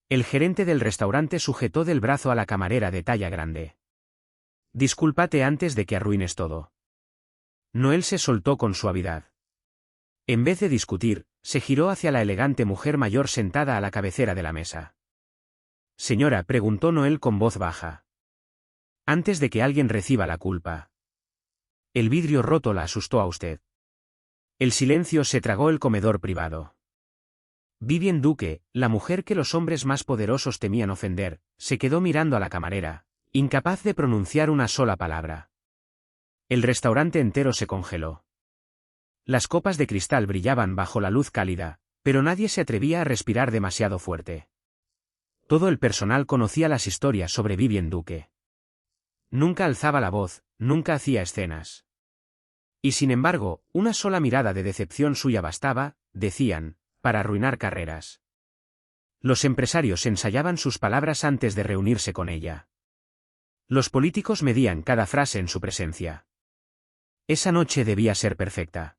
El gerente del restaurante sujetó del brazo a la camarera de talla grande. Discúlpate antes de que arruines todo. Noel se soltó con suavidad. En vez de discutir, se giró hacia la elegante mujer mayor sentada a la cabecera de la mesa. Señora, preguntó Noel con voz baja. Antes de que alguien reciba la culpa. El vidrio roto la asustó a usted. El silencio se tragó el comedor privado. Vivien Duque, la mujer que los hombres más poderosos temían ofender, se quedó mirando a la camarera, incapaz de pronunciar una sola palabra. El restaurante entero se congeló. Las copas de cristal brillaban bajo la luz cálida, pero nadie se atrevía a respirar demasiado fuerte. Todo el personal conocía las historias sobre Vivien Duque. Nunca alzaba la voz, nunca hacía escenas. Y sin embargo, una sola mirada de decepción suya bastaba, decían, para arruinar carreras. Los empresarios ensayaban sus palabras antes de reunirse con ella. Los políticos medían cada frase en su presencia. Esa noche debía ser perfecta.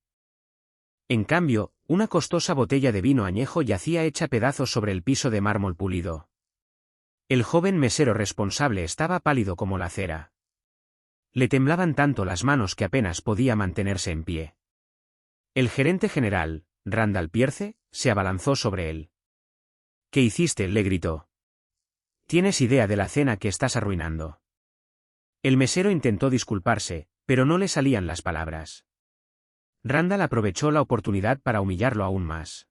En cambio, una costosa botella de vino añejo yacía hecha pedazos sobre el piso de mármol pulido. El joven mesero responsable estaba pálido como la cera. Le temblaban tanto las manos que apenas podía mantenerse en pie. El gerente general, Randall Pierce, se abalanzó sobre él. ¿Qué hiciste?, le gritó. ¿Tienes idea de la cena que estás arruinando? El mesero intentó disculparse, pero no le salían las palabras. Randall aprovechó la oportunidad para humillarlo aún más.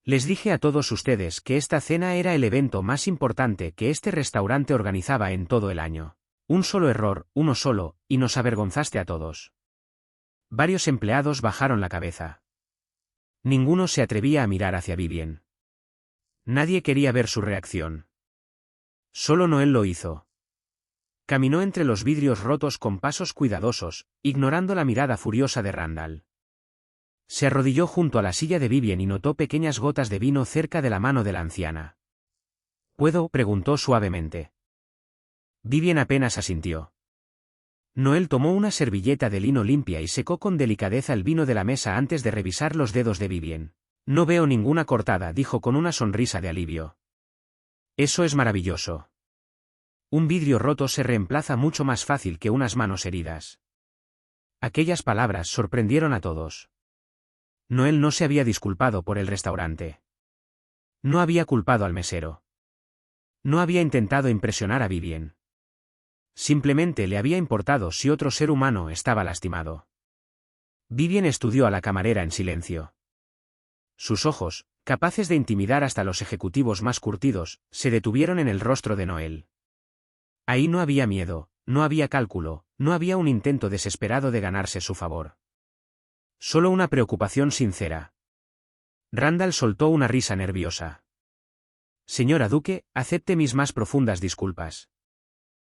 Les dije a todos ustedes que esta cena era el evento más importante que este restaurante organizaba en todo el año. Un solo error, uno solo, y nos avergonzaste a todos. Varios empleados bajaron la cabeza. Ninguno se atrevía a mirar hacia Vivien. Nadie quería ver su reacción. Solo Noel lo hizo. Caminó entre los vidrios rotos con pasos cuidadosos, ignorando la mirada furiosa de Randall. Se arrodilló junto a la silla de Vivien y notó pequeñas gotas de vino cerca de la mano de la anciana. ¿Puedo?, preguntó suavemente. Vivien apenas asintió. Noel tomó una servilleta de lino limpia y secó con delicadeza el vino de la mesa antes de revisar los dedos de Vivien. No veo ninguna cortada, dijo con una sonrisa de alivio. Eso es maravilloso. Un vidrio roto se reemplaza mucho más fácil que unas manos heridas. Aquellas palabras sorprendieron a todos. Noel no se había disculpado por el restaurante. No había culpado al mesero. No había intentado impresionar a Vivien. Simplemente le había importado si otro ser humano estaba lastimado. Vivien estudió a la camarera en silencio. Sus ojos, capaces de intimidar hasta los ejecutivos más curtidos, se detuvieron en el rostro de Noel. Ahí no había miedo, no había cálculo, no había un intento desesperado de ganarse su favor. Solo una preocupación sincera. Randall soltó una risa nerviosa. Señora Duque, acepte mis más profundas disculpas.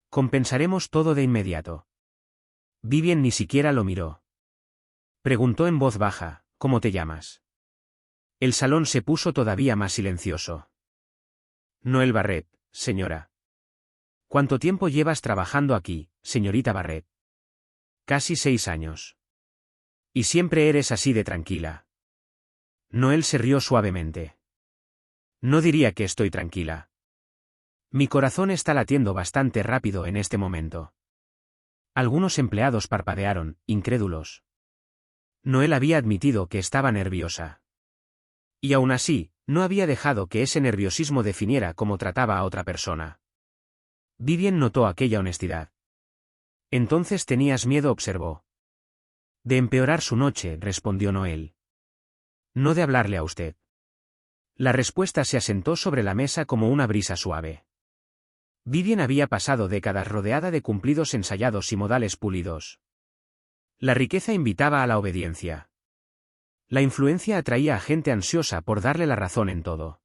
Compensaremos todo de inmediato. Vivien ni siquiera lo miró. Preguntó en voz baja, ¿cómo te llamas? El salón se puso todavía más silencioso. Noel Barrett, señora. ¿Cuánto tiempo llevas trabajando aquí, señorita Barrett? Casi 6 años. Y siempre eres así de tranquila. Noel se rió suavemente. No diría que estoy tranquila. Mi corazón está latiendo bastante rápido en este momento. Algunos empleados parpadearon, incrédulos. Noel había admitido que estaba nerviosa. Y aún así, no había dejado que ese nerviosismo definiera cómo trataba a otra persona. Vivien notó aquella honestidad. Entonces tenías miedo, observó. De empeorar su noche, respondió Noel. No de hablarle a usted. La respuesta se asentó sobre la mesa como una brisa suave. Vivien había pasado décadas rodeada de cumplidos ensayados y modales pulidos. La riqueza invitaba a la obediencia. La influencia atraía a gente ansiosa por darle la razón en todo.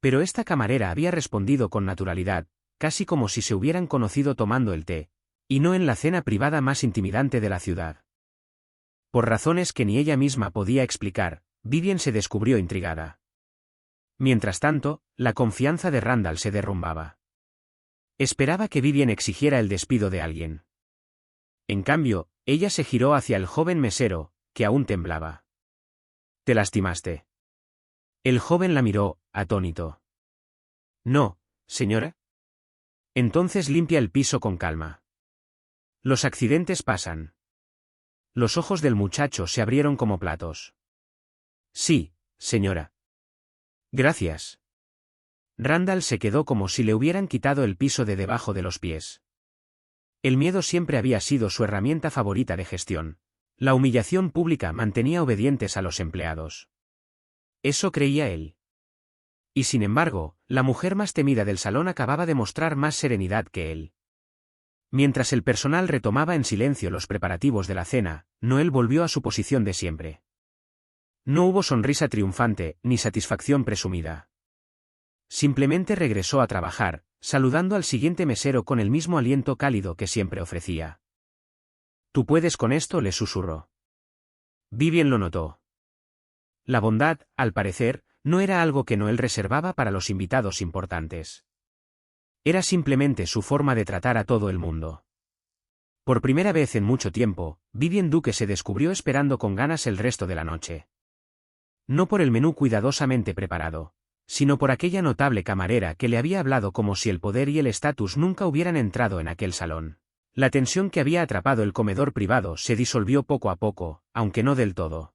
Pero esta camarera había respondido con naturalidad, casi como si se hubieran conocido tomando el té, y no en la cena privada más intimidante de la ciudad. Por razones que ni ella misma podía explicar, Vivien se descubrió intrigada. Mientras tanto, la confianza de Randall se derrumbaba. Esperaba que Vivien exigiera el despido de alguien. En cambio, ella se giró hacia el joven mesero, que aún temblaba. ¿Te lastimaste? El joven la miró, atónito. No, señora. Entonces limpia el piso con calma. Los accidentes pasan. Los ojos del muchacho se abrieron como platos. Sí, señora. Gracias. Randall se quedó como si le hubieran quitado el piso de debajo de los pies. El miedo siempre había sido su herramienta favorita de gestión. La humillación pública mantenía obedientes a los empleados. Eso creía él. Y sin embargo, la mujer más temida del salón acababa de mostrar más serenidad que él. Mientras el personal retomaba en silencio los preparativos de la cena, Noel volvió a su posición de siempre. No hubo sonrisa triunfante, ni satisfacción presumida. Simplemente regresó a trabajar, saludando al siguiente mesero con el mismo aliento cálido que siempre ofrecía. «Tú puedes con esto», le susurró. Vivien lo notó. La bondad, al parecer, no era algo que Noel reservaba para los invitados importantes. Era simplemente su forma de tratar a todo el mundo. Por primera vez en mucho tiempo, Vivien Duke se descubrió esperando con ganas el resto de la noche. No por el menú cuidadosamente preparado, sino por aquella notable camarera que le había hablado como si el poder y el estatus nunca hubieran entrado en aquel salón. La tensión que había atrapado el comedor privado se disolvió poco a poco, aunque no del todo.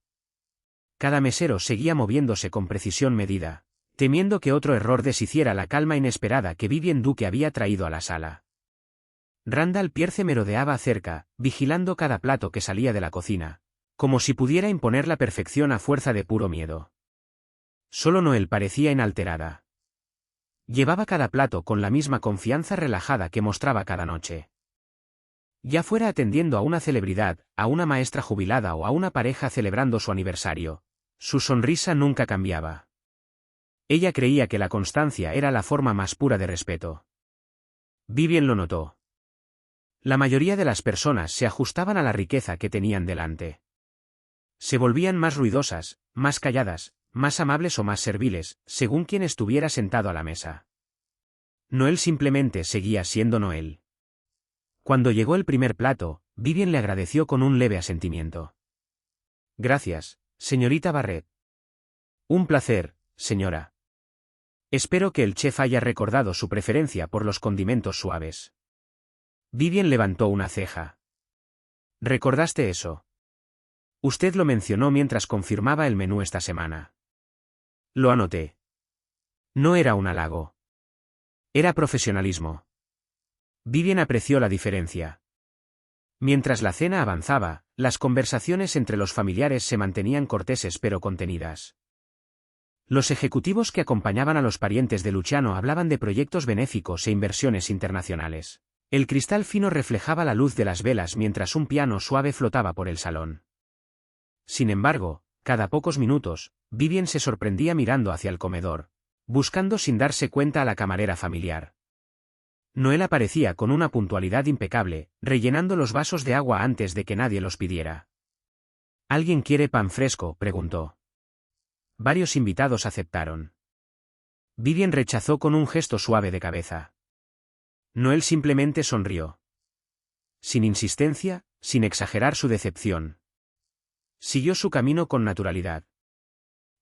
Cada mesero seguía moviéndose con precisión medida, temiendo que otro error deshiciera la calma inesperada que Vivien Duke había traído a la sala. Randall Pierce merodeaba cerca, vigilando cada plato que salía de la cocina, como si pudiera imponer la perfección a fuerza de puro miedo. Solo Noel parecía inalterada. Llevaba cada plato con la misma confianza relajada que mostraba cada noche. Ya fuera atendiendo a una celebridad, a una maestra jubilada o a una pareja celebrando su aniversario, su sonrisa nunca cambiaba. Ella creía que la constancia era la forma más pura de respeto. Vivien lo notó. La mayoría de las personas se ajustaban a la riqueza que tenían delante. Se volvían más ruidosas, más calladas, más amables o más serviles, según quien estuviera sentado a la mesa. Noel simplemente seguía siendo Noel. Cuando llegó el primer plato, Vivien le agradeció con un leve asentimiento. Gracias, señorita Barrett. Un placer, señora. Espero que el chef haya recordado su preferencia por los condimentos suaves. Vivien levantó una ceja. ¿Recordaste eso? Usted lo mencionó mientras confirmaba el menú esta semana. Lo anoté. No era un halago. Era profesionalismo. Vivien apreció la diferencia. Mientras la cena avanzaba, las conversaciones entre los familiares se mantenían corteses pero contenidas. Los ejecutivos que acompañaban a los parientes de Luciano hablaban de proyectos benéficos e inversiones internacionales. El cristal fino reflejaba la luz de las velas mientras un piano suave flotaba por el salón. Sin embargo, cada pocos minutos, Vivien se sorprendía mirando hacia el comedor, buscando sin darse cuenta a la camarera familiar. Noel aparecía con una puntualidad impecable, rellenando los vasos de agua antes de que nadie los pidiera. ¿Alguien quiere pan fresco?, preguntó. Varios invitados aceptaron. Vivien rechazó con un gesto suave de cabeza. Noel simplemente sonrió. Sin insistencia, sin exagerar su decepción. Siguió su camino con naturalidad.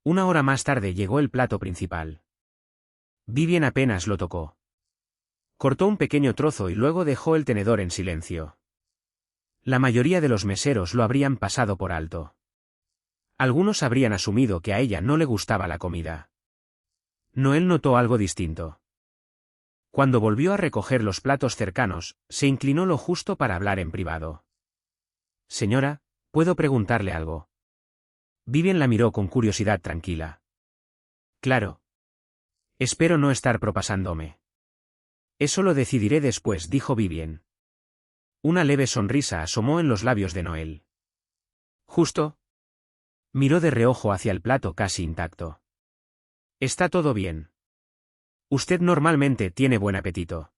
Una hora más tarde llegó el plato principal. Vivien apenas lo tocó. Cortó un pequeño trozo y luego dejó el tenedor en silencio. La mayoría de los meseros lo habrían pasado por alto. Algunos habrían asumido que a ella no le gustaba la comida. Noel notó algo distinto. Cuando volvió a recoger los platos cercanos, se inclinó lo justo para hablar en privado. Señora, ¿puedo preguntarle algo? Vivien la miró con curiosidad tranquila. Claro. Espero no estar propasándome. Eso lo decidiré después, dijo Vivien. Una leve sonrisa asomó en los labios de Noel. ¿Justo? Miró de reojo hacia el plato casi intacto. Está todo bien. Usted normalmente tiene buen apetito.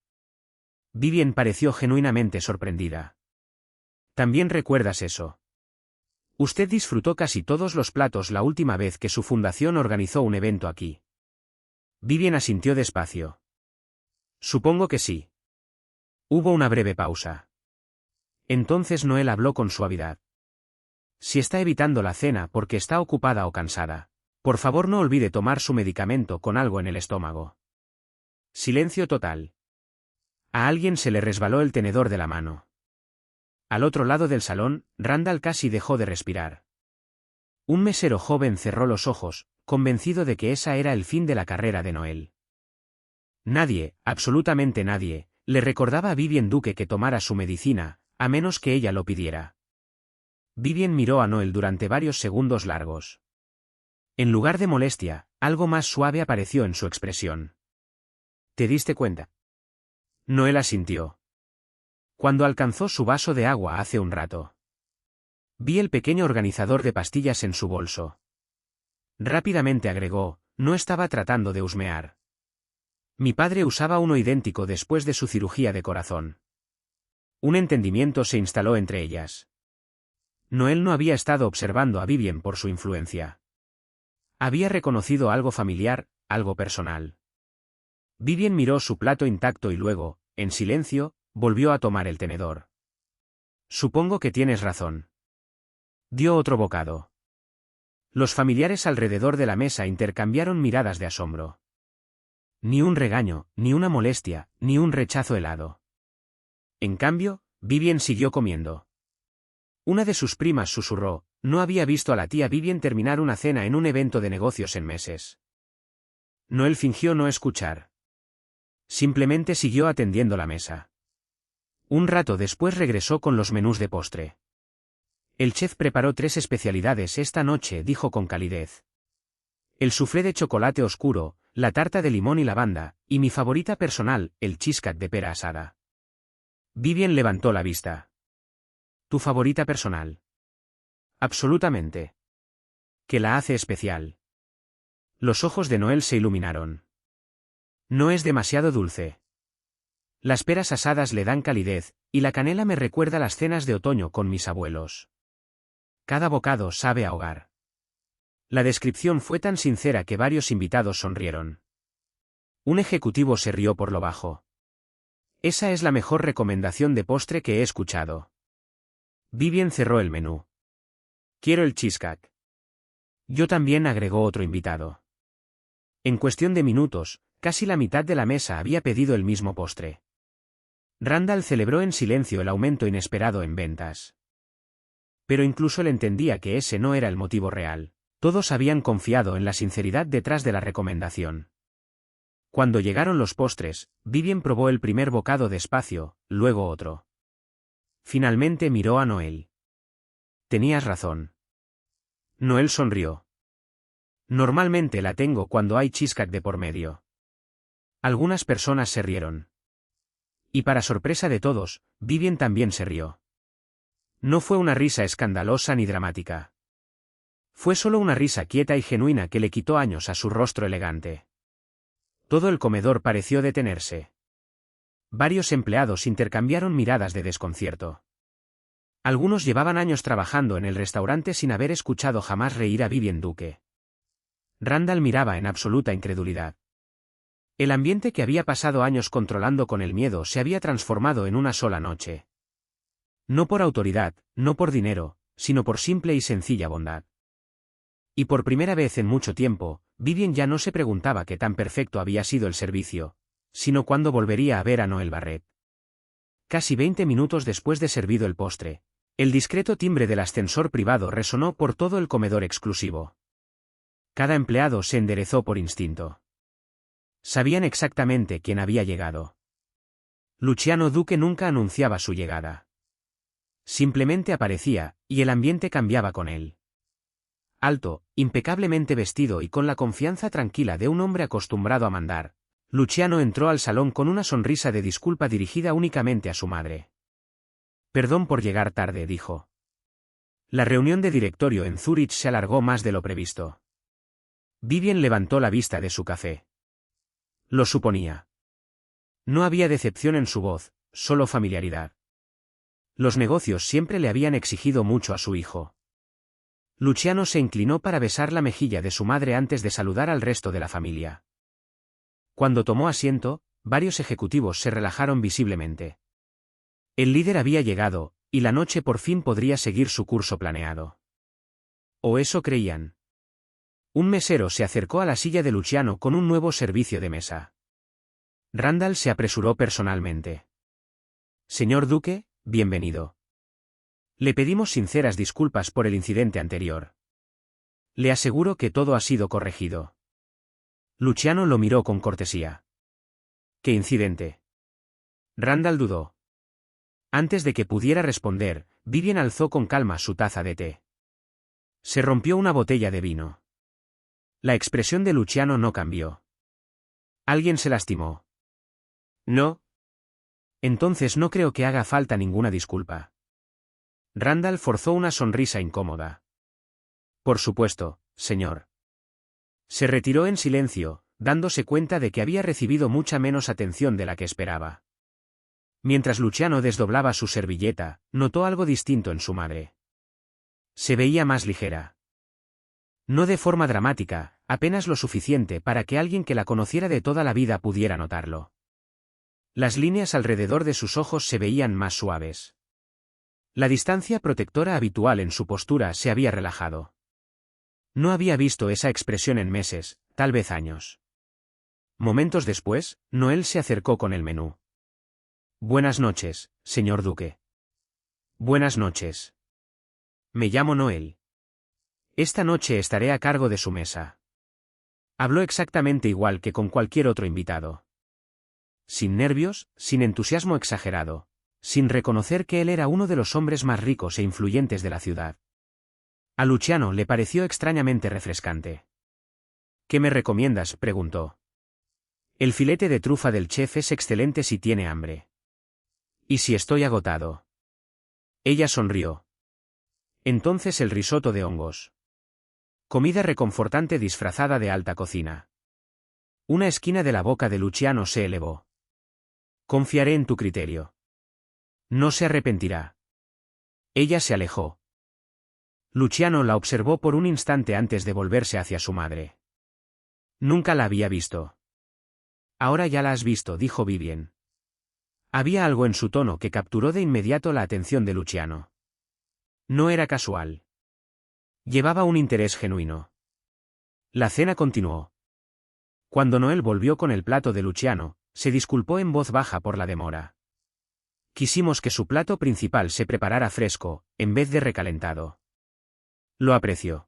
Vivien pareció genuinamente sorprendida. ¿También recuerdas eso? Usted disfrutó casi todos los platos la última vez que su fundación organizó un evento aquí. Vivien asintió despacio. Supongo que sí. Hubo una breve pausa. Entonces Noel habló con suavidad. Si está evitando la cena porque está ocupada o cansada, por favor no olvide tomar su medicamento con algo en el estómago. Silencio total. A alguien se le resbaló el tenedor de la mano. Al otro lado del salón, Randall casi dejó de respirar. Un mesero joven cerró los ojos, convencido de que esa era el fin de la carrera de Noel. Nadie, absolutamente nadie, le recordaba a Vivien Duke que tomara su medicina, a menos que ella lo pidiera. Vivien miró a Noel durante varios segundos largos. En lugar de molestia, algo más suave apareció en su expresión. ¿Te diste cuenta? Noel asintió. Cuando alcanzó su vaso de agua hace un rato. Vi el pequeño organizador de pastillas en su bolso. Rápidamente agregó, no estaba tratando de husmear. Mi padre usaba uno idéntico después de su cirugía de corazón. Un entendimiento se instaló entre ellas. Noel no había estado observando a Vivien por su influencia. Había reconocido algo familiar, algo personal. Vivien miró su plato intacto y luego, en silencio, volvió a tomar el tenedor. Supongo que tienes razón. Dio otro bocado. Los familiares alrededor de la mesa intercambiaron miradas de asombro. Ni un regaño, ni una molestia, ni un rechazo helado. En cambio, Vivien siguió comiendo. Una de sus primas susurró, no había visto a la tía Vivien terminar una cena en un evento de negocios en meses. Noel fingió no escuchar. Simplemente siguió atendiendo la mesa. Un rato después regresó con los menús de postre. El chef preparó 3 especialidades esta noche, dijo con calidez. El soufflé de chocolate oscuro, la tarta de limón y lavanda, y mi favorita personal, el cheesecake de pera asada. Vivien levantó la vista. ¿Tu favorita personal? Absolutamente. ¿Qué la hace especial? Los ojos de Noel se iluminaron. No es demasiado dulce. Las peras asadas le dan calidez, y la canela me recuerda las cenas de otoño con mis abuelos. Cada bocado sabe a hogar. La descripción fue tan sincera que varios invitados sonrieron. Un ejecutivo se rió por lo bajo. Esa es la mejor recomendación de postre que he escuchado. Vivien cerró el menú. Quiero el cheesecake. Yo también, agregó otro invitado. En cuestión de minutos, casi la mitad de la mesa había pedido el mismo postre. Randall celebró en silencio el aumento inesperado en ventas. Pero incluso él entendía que ese no era el motivo real. Todos habían confiado en la sinceridad detrás de la recomendación. Cuando llegaron los postres, Vivien probó el primer bocado despacio, luego otro. Finalmente miró a Noel. Tenías razón. Noel sonrió. Normalmente la tengo cuando hay cheesecake de por medio. Algunas personas se rieron. Y para sorpresa de todos, Vivien también se rió. No fue una risa escandalosa ni dramática. Fue solo una risa quieta y genuina que le quitó años a su rostro elegante. Todo el comedor pareció detenerse. Varios empleados intercambiaron miradas de desconcierto. Algunos llevaban años trabajando en el restaurante sin haber escuchado jamás reír a Vivien Duke. Randall miraba en absoluta incredulidad. El ambiente que había pasado años controlando con el miedo se había transformado en una sola noche. No por autoridad, no por dinero, sino por simple y sencilla bondad. Y por primera vez en mucho tiempo, Vivien ya no se preguntaba qué tan perfecto había sido el servicio, sino cuándo volvería a ver a Noel Barrett. Casi 20 minutos después de servido el postre, el discreto timbre del ascensor privado resonó por todo el comedor exclusivo. Cada empleado se enderezó por instinto. Sabían exactamente quién había llegado. Luciano Duque nunca anunciaba su llegada. Simplemente aparecía, y el ambiente cambiaba con él. Alto, impecablemente vestido y con la confianza tranquila de un hombre acostumbrado a mandar, Luciano entró al salón con una sonrisa de disculpa dirigida únicamente a su madre. Perdón por llegar tarde, dijo. La reunión de directorio en Zúrich se alargó más de lo previsto. Vivien levantó la vista de su café. Lo suponía. No había decepción en su voz, solo familiaridad. Los negocios siempre le habían exigido mucho a su hijo. Luciano se inclinó para besar la mejilla de su madre antes de saludar al resto de la familia. Cuando tomó asiento, varios ejecutivos se relajaron visiblemente. El líder había llegado, y la noche por fin podría seguir su curso planeado. O eso creían. Un mesero se acercó a la silla de Luciano con un nuevo servicio de mesa. Randall se apresuró personalmente. Señor Duque, bienvenido. Le pedimos sinceras disculpas por el incidente anterior. Le aseguro que todo ha sido corregido. Luciano lo miró con cortesía. ¿Qué incidente? Randall dudó. Antes de que pudiera responder, Vivien alzó con calma su taza de té. Se rompió una botella de vino. La expresión de Luciano no cambió. ¿Alguien se lastimó? No. Entonces no creo que haga falta ninguna disculpa. Randall forzó una sonrisa incómoda. Por supuesto, señor. Se retiró en silencio, dándose cuenta de que había recibido mucha menos atención de la que esperaba. Mientras Luciano desdoblaba su servilleta, notó algo distinto en su madre. Se veía más ligera. No de forma dramática, apenas lo suficiente para que alguien que la conociera de toda la vida pudiera notarlo. Las líneas alrededor de sus ojos se veían más suaves. La distancia protectora habitual en su postura se había relajado. No había visto esa expresión en meses, tal vez años. Momentos después, Noel se acercó con el menú. Buenas noches, señor Duque. Buenas noches. Me llamo Noel. Esta noche estaré a cargo de su mesa. Habló exactamente igual que con cualquier otro invitado. Sin nervios, sin entusiasmo exagerado, sin reconocer que él era uno de los hombres más ricos e influyentes de la ciudad. A Luciano le pareció extrañamente refrescante. ¿Qué me recomiendas?, preguntó. El filete de trufa del chef es excelente si tiene hambre. ¿Y si estoy agotado? Ella sonrió. Entonces el risotto de hongos. Comida reconfortante disfrazada de alta cocina. Una esquina de la boca de Luciano se elevó. Confiaré en tu criterio. No se arrepentirá. Ella se alejó. Luciano la observó por un instante antes de volverse hacia su madre. Nunca la había visto. Ahora ya la has visto, dijo Vivien. Había algo en su tono que capturó de inmediato la atención de Luciano. No era casual. Llevaba un interés genuino. La cena continuó. Cuando Noel volvió con el plato de Luciano, se disculpó en voz baja por la demora. Quisimos que su plato principal se preparara fresco, en vez de recalentado. Lo apreció.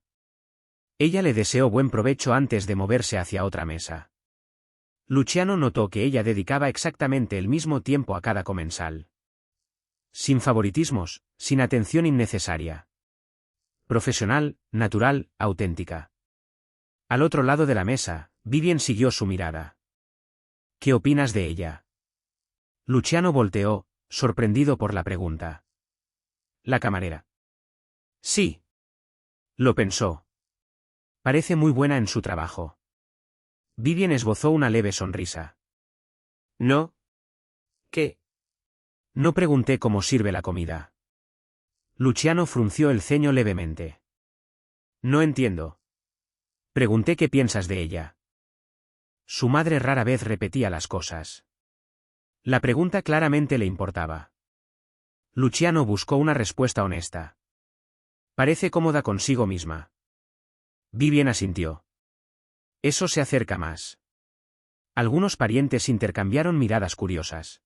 Ella le deseó buen provecho antes de moverse hacia otra mesa. Luciano notó que ella dedicaba exactamente el mismo tiempo a cada comensal. Sin favoritismos, sin atención innecesaria. Profesional, natural, auténtica. Al otro lado de la mesa, Vivien siguió su mirada. ¿Qué opinas de ella? Luciano volteó, sorprendido por la pregunta. La camarera. Sí. Lo pensó. Parece muy buena en su trabajo. Vivien esbozó una leve sonrisa. ¿No? ¿Qué? No pregunté cómo sirve la comida. Luciano frunció el ceño levemente. No entiendo. Pregunté qué piensas de ella. Su madre rara vez repetía las cosas. La pregunta claramente le importaba. Luciano buscó una respuesta honesta. Parece cómoda consigo misma. Vivien asintió. Eso se acerca más. Algunos parientes intercambiaron miradas curiosas.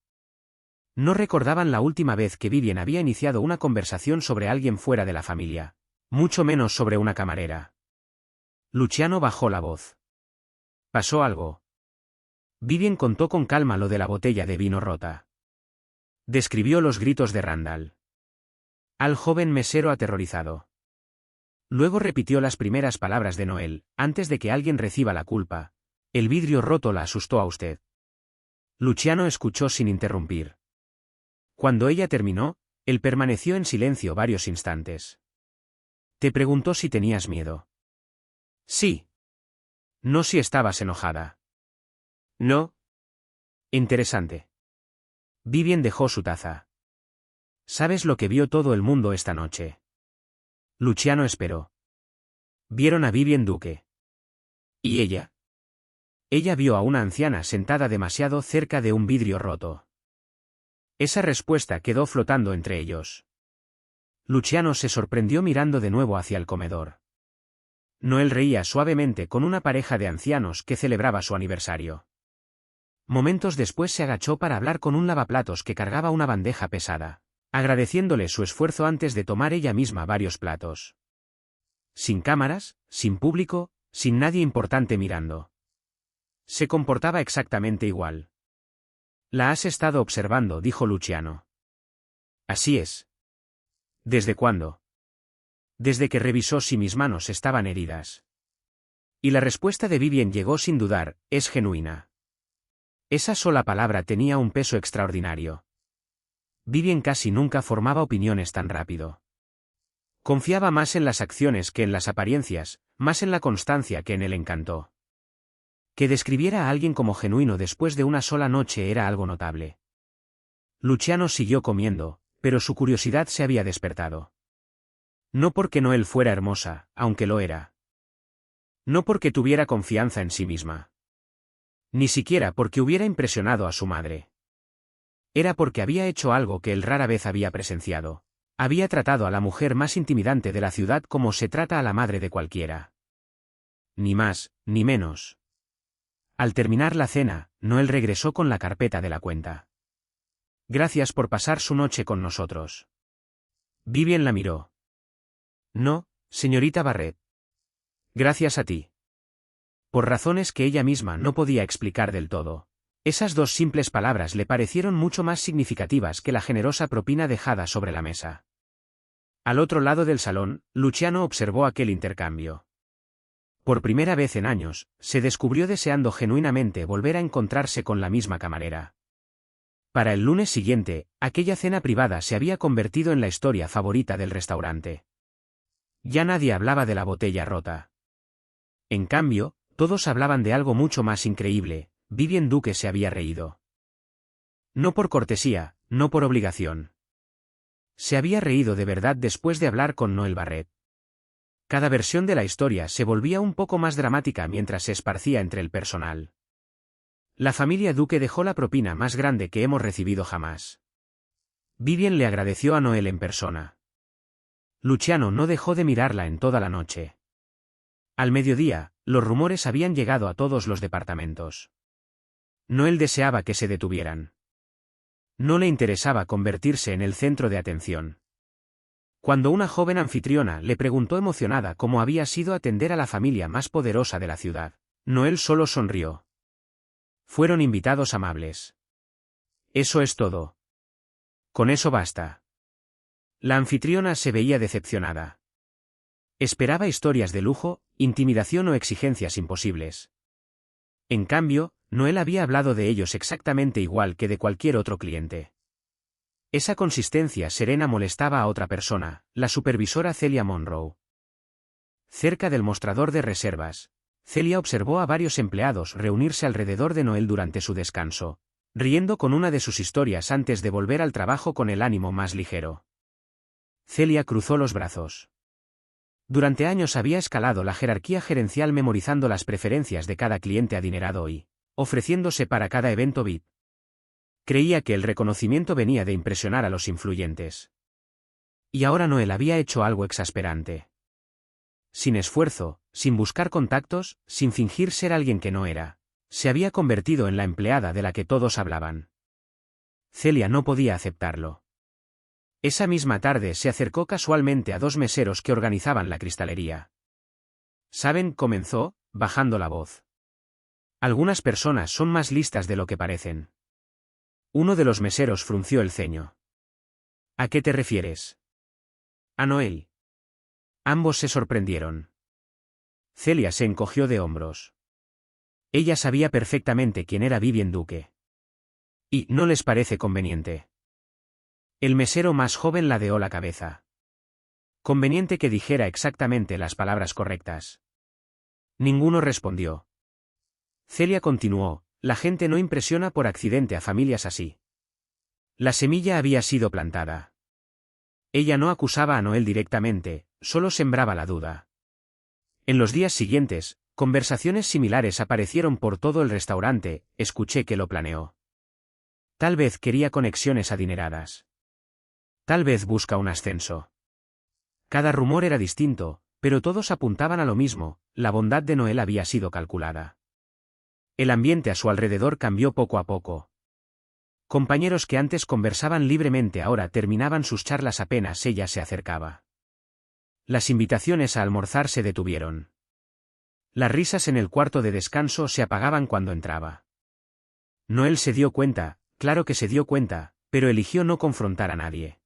No recordaban la última vez que Vivien había iniciado una conversación sobre alguien fuera de la familia, mucho menos sobre una camarera. Luciano bajó la voz. ¿Pasó algo? Vivien contó con calma lo de la botella de vino rota. Describió los gritos de Randall. Al joven mesero aterrorizado. Luego repitió las primeras palabras de Noel, antes de que alguien reciba la culpa. El vidrio roto la asustó a usted. Luciano escuchó sin interrumpir. Cuando ella terminó, él permaneció en silencio varios instantes. Te preguntó si tenías miedo. Sí. No si estabas enojada. No. Interesante. Vivien dejó su taza. ¿Sabes lo que vio todo el mundo esta noche? Luciano esperó. Vieron a Vivien Duque. ¿Y ella? Ella vio a una anciana sentada demasiado cerca de un vidrio roto. Esa respuesta quedó flotando entre ellos. Luciano se sorprendió mirando de nuevo hacia el comedor. Noel reía suavemente con una pareja de ancianos que celebraba su aniversario. Momentos después se agachó para hablar con un lavaplatos que cargaba una bandeja pesada, agradeciéndole su esfuerzo antes de tomar ella misma varios platos. Sin cámaras, sin público, sin nadie importante mirando. Se comportaba exactamente igual. La has estado observando, dijo Luciano. Así es. ¿Desde cuándo? Desde que revisó si mis manos estaban heridas. Y la respuesta de Vivien llegó sin dudar, es genuina. Esa sola palabra tenía un peso extraordinario. Vivien casi nunca formaba opiniones tan rápido. Confiaba más en las acciones que en las apariencias, más en la constancia que en el encanto. Que describiera a alguien como genuino después de una sola noche era algo notable. Luciano siguió comiendo, pero su curiosidad se había despertado. No porque Noel fuera hermosa, aunque lo era. No porque tuviera confianza en sí misma. Ni siquiera porque hubiera impresionado a su madre. Era porque había hecho algo que él rara vez había presenciado. Había tratado a la mujer más intimidante de la ciudad como se trata a la madre de cualquiera. Ni más, ni menos. Al terminar la cena, Noel regresó con la carpeta de la cuenta. Gracias por pasar su noche con nosotros. Vivien la miró. No, señorita Barrett. Gracias a ti. Por razones que ella misma no podía explicar del todo. Esas dos simples palabras le parecieron mucho más significativas que la generosa propina dejada sobre la mesa. Al otro lado del salón, Luciano observó aquel intercambio. Por primera vez en años, se descubrió deseando genuinamente volver a encontrarse con la misma camarera. Para el lunes siguiente, aquella cena privada se había convertido en la historia favorita del restaurante. Ya nadie hablaba de la botella rota. En cambio, todos hablaban de algo mucho más increíble. Vivien Duque se había reído. No por cortesía, no por obligación. Se había reído de verdad después de hablar con Noel Barrett. Cada versión de la historia se volvía un poco más dramática mientras se esparcía entre el personal. La familia Duque dejó la propina más grande que hemos recibido jamás. Vivien le agradeció a Noel en persona. Luciano no dejó de mirarla en toda la noche. Al mediodía, los rumores habían llegado a todos los departamentos. Noel deseaba que se detuvieran. No le interesaba convertirse en el centro de atención. Cuando una joven anfitriona le preguntó emocionada cómo había sido atender a la familia más poderosa de la ciudad, Noel solo sonrió. Fueron invitados amables. Eso es todo. Con eso basta. La anfitriona se veía decepcionada. Esperaba historias de lujo, intimidación o exigencias imposibles. En cambio, Noel había hablado de ellos exactamente igual que de cualquier otro cliente. Esa consistencia serena molestaba a otra persona, la supervisora Celia Monroe. Cerca del mostrador de reservas, Celia observó a varios empleados reunirse alrededor de Noel durante su descanso, riendo con una de sus historias antes de volver al trabajo con el ánimo más ligero. Celia cruzó los brazos. Durante años había escalado la jerarquía gerencial memorizando las preferencias de cada cliente adinerado y ofreciéndose para cada evento VIP. Creía que el reconocimiento venía de impresionar a los influyentes. Y ahora Noel había hecho algo exasperante. Sin esfuerzo, sin buscar contactos, sin fingir ser alguien que no era, se había convertido en la empleada de la que todos hablaban. Celia no podía aceptarlo. Esa misma tarde se acercó casualmente a dos meseros que organizaban la cristalería. ¿Saben?, comenzó, bajando la voz. Algunas personas son más listas de lo que parecen. Uno de los meseros frunció el ceño. ¿A qué te refieres? A Noel. Ambos se sorprendieron. Celia se encogió de hombros. Ella sabía perfectamente quién era Vivien Duque. ¿Y no les parece conveniente? El mesero más joven ladeó la cabeza. Conveniente que dijera exactamente las palabras correctas. Ninguno respondió. Celia continuó, la gente no impresiona por accidente a familias así. La semilla había sido plantada. Ella no acusaba a Noel directamente, solo sembraba la duda. En los días siguientes, conversaciones similares aparecieron por todo el restaurante, escuché que lo planeó. Tal vez quería conexiones adineradas. Tal vez busca un ascenso. Cada rumor era distinto, pero todos apuntaban a lo mismo, la bondad de Noel había sido calculada. El ambiente a su alrededor cambió poco a poco. Compañeros que antes conversaban libremente ahora terminaban sus charlas apenas ella se acercaba. Las invitaciones a almorzar se detuvieron. Las risas en el cuarto de descanso se apagaban cuando entraba. Noel se dio cuenta, claro que se dio cuenta, pero eligió no confrontar a nadie.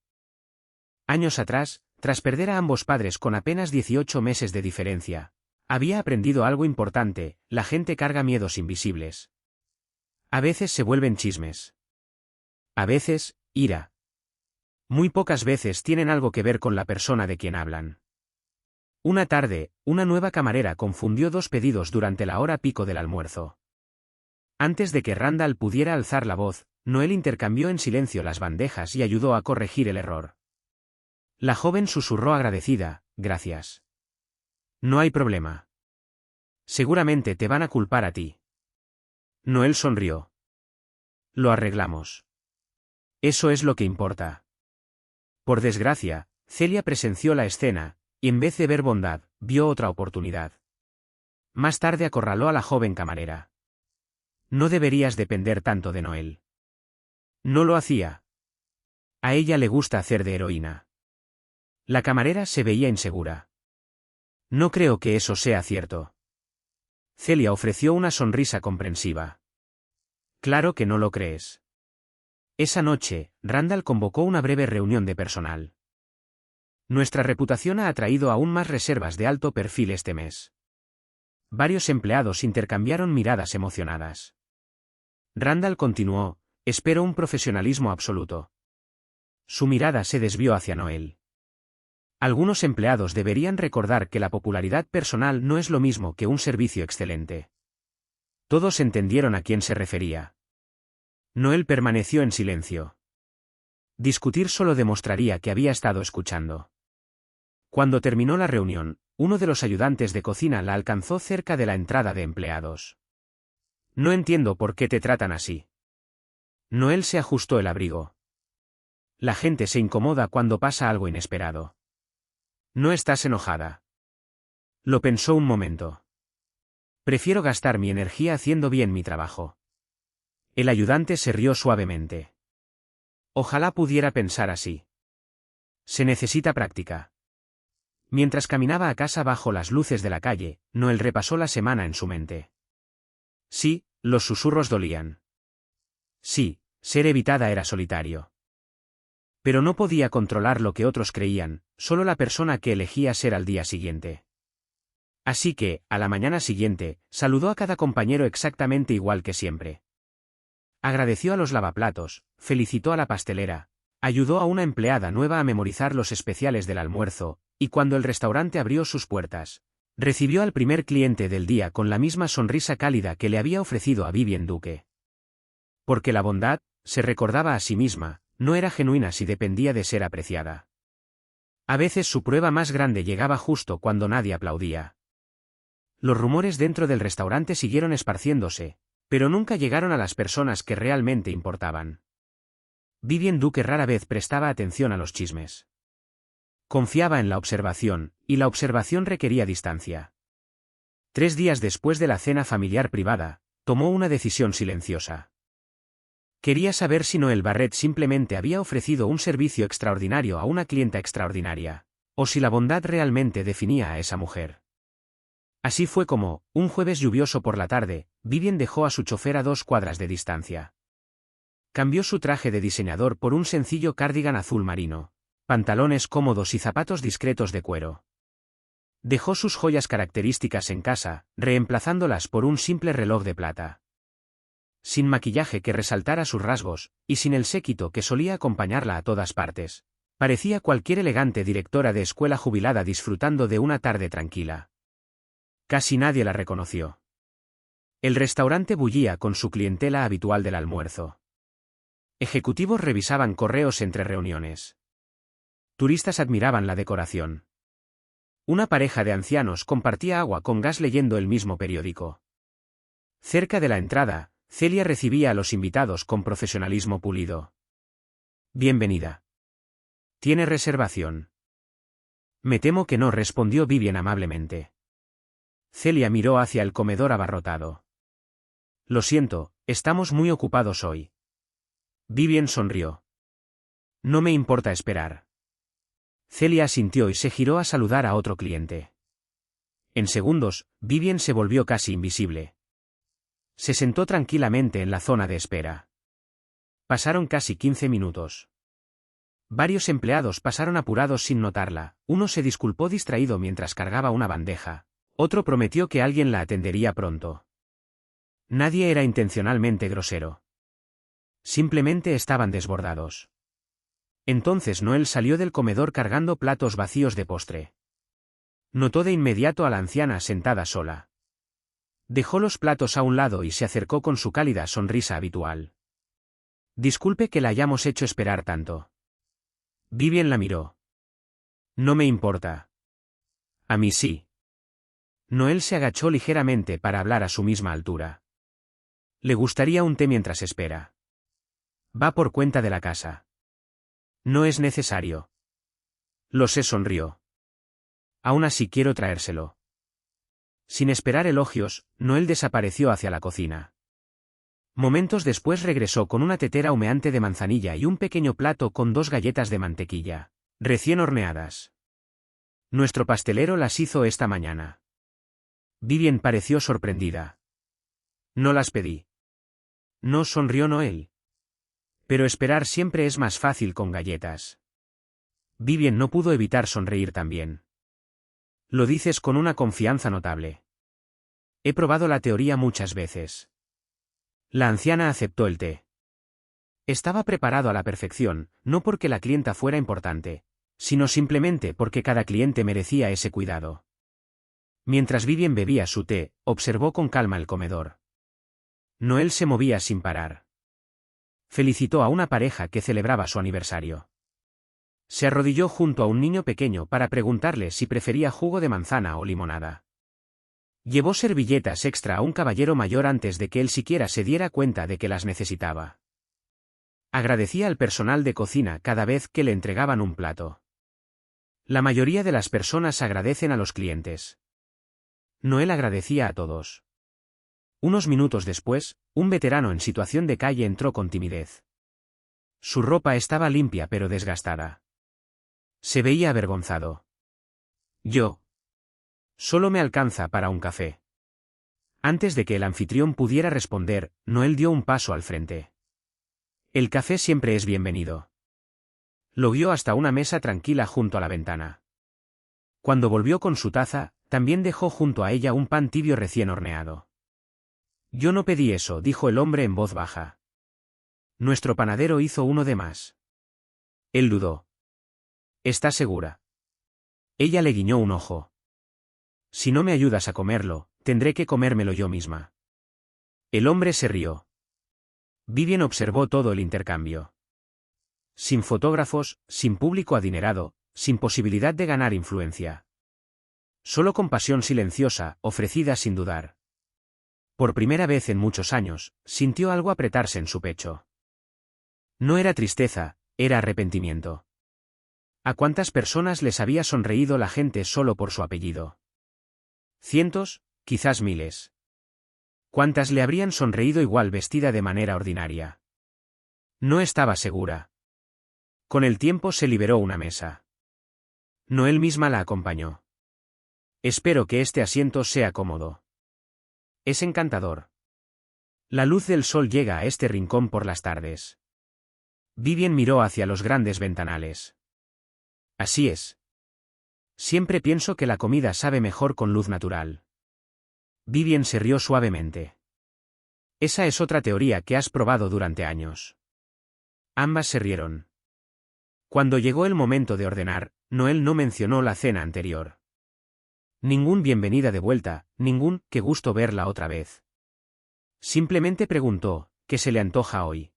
Años atrás, tras perder a ambos padres con apenas 18 meses de diferencia, había aprendido algo importante: la gente carga miedos invisibles. A veces se vuelven chismes. A veces, ira. Muy pocas veces tienen algo que ver con la persona de quien hablan. Una tarde, una nueva camarera confundió dos pedidos durante la hora pico del almuerzo. Antes de que Randall pudiera alzar la voz, Noel intercambió en silencio las bandejas y ayudó a corregir el error. La joven susurró agradecida: gracias. No hay problema. Seguramente te van a culpar a ti. Noel sonrió. Lo arreglamos. Eso es lo que importa. Por desgracia, Celia presenció la escena, y en vez de ver bondad, vio otra oportunidad. Más tarde acorraló a la joven camarera. No deberías depender tanto de Noel. No lo hacía. A ella le gusta hacer de heroína. La camarera se veía insegura. No creo que eso sea cierto. Celia ofreció una sonrisa comprensiva. Claro que no lo crees. Esa noche, Randall convocó una breve reunión de personal. Nuestra reputación ha atraído aún más reservas de alto perfil este mes. Varios empleados intercambiaron miradas emocionadas. Randall continuó: espero un profesionalismo absoluto. Su mirada se desvió hacia Noel. Algunos empleados deberían recordar que la popularidad personal no es lo mismo que un servicio excelente. Todos entendieron a quién se refería. Noel permaneció en silencio. Discutir solo demostraría que había estado escuchando. Cuando terminó la reunión, uno de los ayudantes de cocina la alcanzó cerca de la entrada de empleados. No entiendo por qué te tratan así. Noel se ajustó el abrigo. La gente se incomoda cuando pasa algo inesperado. No estás enojada. Lo pensó un momento. Prefiero gastar mi energía haciendo bien mi trabajo. El ayudante se rió suavemente. Ojalá pudiera pensar así. Se necesita práctica. Mientras caminaba a casa bajo las luces de la calle, Noel repasó la semana en su mente. Sí, los susurros dolían. Sí, ser evitada era solitario. Pero no podía controlar lo que otros creían, solo la persona que elegía ser al día siguiente. Así que, a la mañana siguiente, saludó a cada compañero exactamente igual que siempre. Agradeció a los lavaplatos, felicitó a la pastelera, ayudó a una empleada nueva a memorizar los especiales del almuerzo, y cuando el restaurante abrió sus puertas, recibió al primer cliente del día con la misma sonrisa cálida que le había ofrecido a Vivien Duque. Porque la bondad, se recordaba a sí misma, no era genuina si dependía de ser apreciada. A veces su prueba más grande llegaba justo cuando nadie aplaudía. Los rumores dentro del restaurante siguieron esparciéndose, pero nunca llegaron a las personas que realmente importaban. Vivien Duque rara vez prestaba atención a los chismes. Confiaba en la observación, y la observación requería distancia. 3 días después de la cena familiar privada, tomó una decisión silenciosa. Quería saber si Noel Barrett simplemente había ofrecido un servicio extraordinario a una clienta extraordinaria, o si la bondad realmente definía a esa mujer. Así fue como, un jueves lluvioso por la tarde, Vivien dejó a su chofer a 2 cuadras de distancia. Cambió su traje de diseñador por un sencillo cardigan azul marino, pantalones cómodos y zapatos discretos de cuero. Dejó sus joyas características en casa, reemplazándolas por un simple reloj de plata. Sin maquillaje que resaltara sus rasgos, y sin el séquito que solía acompañarla a todas partes, parecía cualquier elegante directora de escuela jubilada disfrutando de una tarde tranquila. Casi nadie la reconoció. El restaurante bullía con su clientela habitual del almuerzo. Ejecutivos revisaban correos entre reuniones. Turistas admiraban la decoración. Una pareja de ancianos compartía agua con gas leyendo el mismo periódico. Cerca de la entrada, Celia recibía a los invitados con profesionalismo pulido. Bienvenida. ¿Tiene reservación? Me temo que no, respondió Vivien amablemente. Celia miró hacia el comedor abarrotado. Lo siento, estamos muy ocupados hoy. Vivien sonrió. No me importa esperar. Celia asintió y se giró a saludar a otro cliente. En segundos, Vivien se volvió casi invisible. Se sentó tranquilamente en la zona de espera. Pasaron casi 15 minutos. Varios empleados pasaron apurados sin notarla, uno se disculpó distraído mientras cargaba una bandeja, otro prometió que alguien la atendería pronto. Nadie era intencionalmente grosero. Simplemente estaban desbordados. Entonces Noel salió del comedor cargando platos vacíos de postre. Notó de inmediato a la anciana sentada sola. Dejó los platos a un lado y se acercó con su cálida sonrisa habitual. Disculpe que la hayamos hecho esperar tanto. Vivien la miró. No me importa. A mí sí. Noel se agachó ligeramente para hablar a su misma altura. Le gustaría un té mientras espera. Va por cuenta de la casa. No es necesario. Lo sé, sonrió. Aún así quiero traérselo. Sin esperar elogios, Noel desapareció hacia la cocina. Momentos después regresó con una tetera humeante de manzanilla y un pequeño plato con 2 galletas de mantequilla, recién horneadas. Nuestro pastelero las hizo esta mañana. Vivien pareció sorprendida. No las pedí. No, sonrió Noel. Pero esperar siempre es más fácil con galletas. Vivien no pudo evitar sonreír también. Lo dices con una confianza notable. He probado la teoría muchas veces. La anciana aceptó el té. Estaba preparado a la perfección, no porque la clienta fuera importante, sino simplemente porque cada cliente merecía ese cuidado. Mientras Vivien bebía su té, observó con calma el comedor. Noel se movía sin parar. Felicitó a una pareja que celebraba su aniversario. Se arrodilló junto a un niño pequeño para preguntarle si prefería jugo de manzana o limonada. Llevó servilletas extra a un caballero mayor antes de que él siquiera se diera cuenta de que las necesitaba. Agradecía al personal de cocina cada vez que le entregaban un plato. La mayoría de las personas agradecen a los clientes. Noel agradecía a todos. Unos minutos después, un veterano en situación de calle entró con timidez. Su ropa estaba limpia pero desgastada. Se veía avergonzado. Yo. Solo me alcanza para un café. Antes de que el anfitrión pudiera responder, Noel dio un paso al frente. El café siempre es bienvenido. Lo guió hasta una mesa tranquila junto a la ventana. Cuando volvió con su taza, también dejó junto a ella un pan tibio recién horneado. Yo no pedí eso, dijo el hombre en voz baja. Nuestro panadero hizo uno de más. Él dudó. ¿Estás segura? Ella le guiñó un ojo. Si no me ayudas a comerlo, tendré que comérmelo yo misma. El hombre se rió. Vivien observó todo el intercambio. Sin fotógrafos, sin público adinerado, sin posibilidad de ganar influencia. Solo compasión silenciosa, ofrecida sin dudar. Por primera vez en muchos años, sintió algo apretarse en su pecho. No era tristeza, era arrepentimiento. ¿A cuántas personas les había sonreído la gente solo por su apellido? Cientos, quizás miles. ¿Cuántas le habrían sonreído igual vestida de manera ordinaria? No estaba segura. Con el tiempo se liberó una mesa. Noel misma la acompañó. Espero que este asiento sea cómodo. Es encantador. La luz del sol llega a este rincón por las tardes. Vivien miró hacia los grandes ventanales. Así es. Siempre pienso que la comida sabe mejor con luz natural. Vivien se rió suavemente. Esa es otra teoría que has probado durante años. Ambas se rieron. Cuando llegó el momento de ordenar, Noel no mencionó la cena anterior. Ningún bienvenida de vuelta, ningún qué gusto verla otra vez. Simplemente preguntó, ¿qué se le antoja hoy?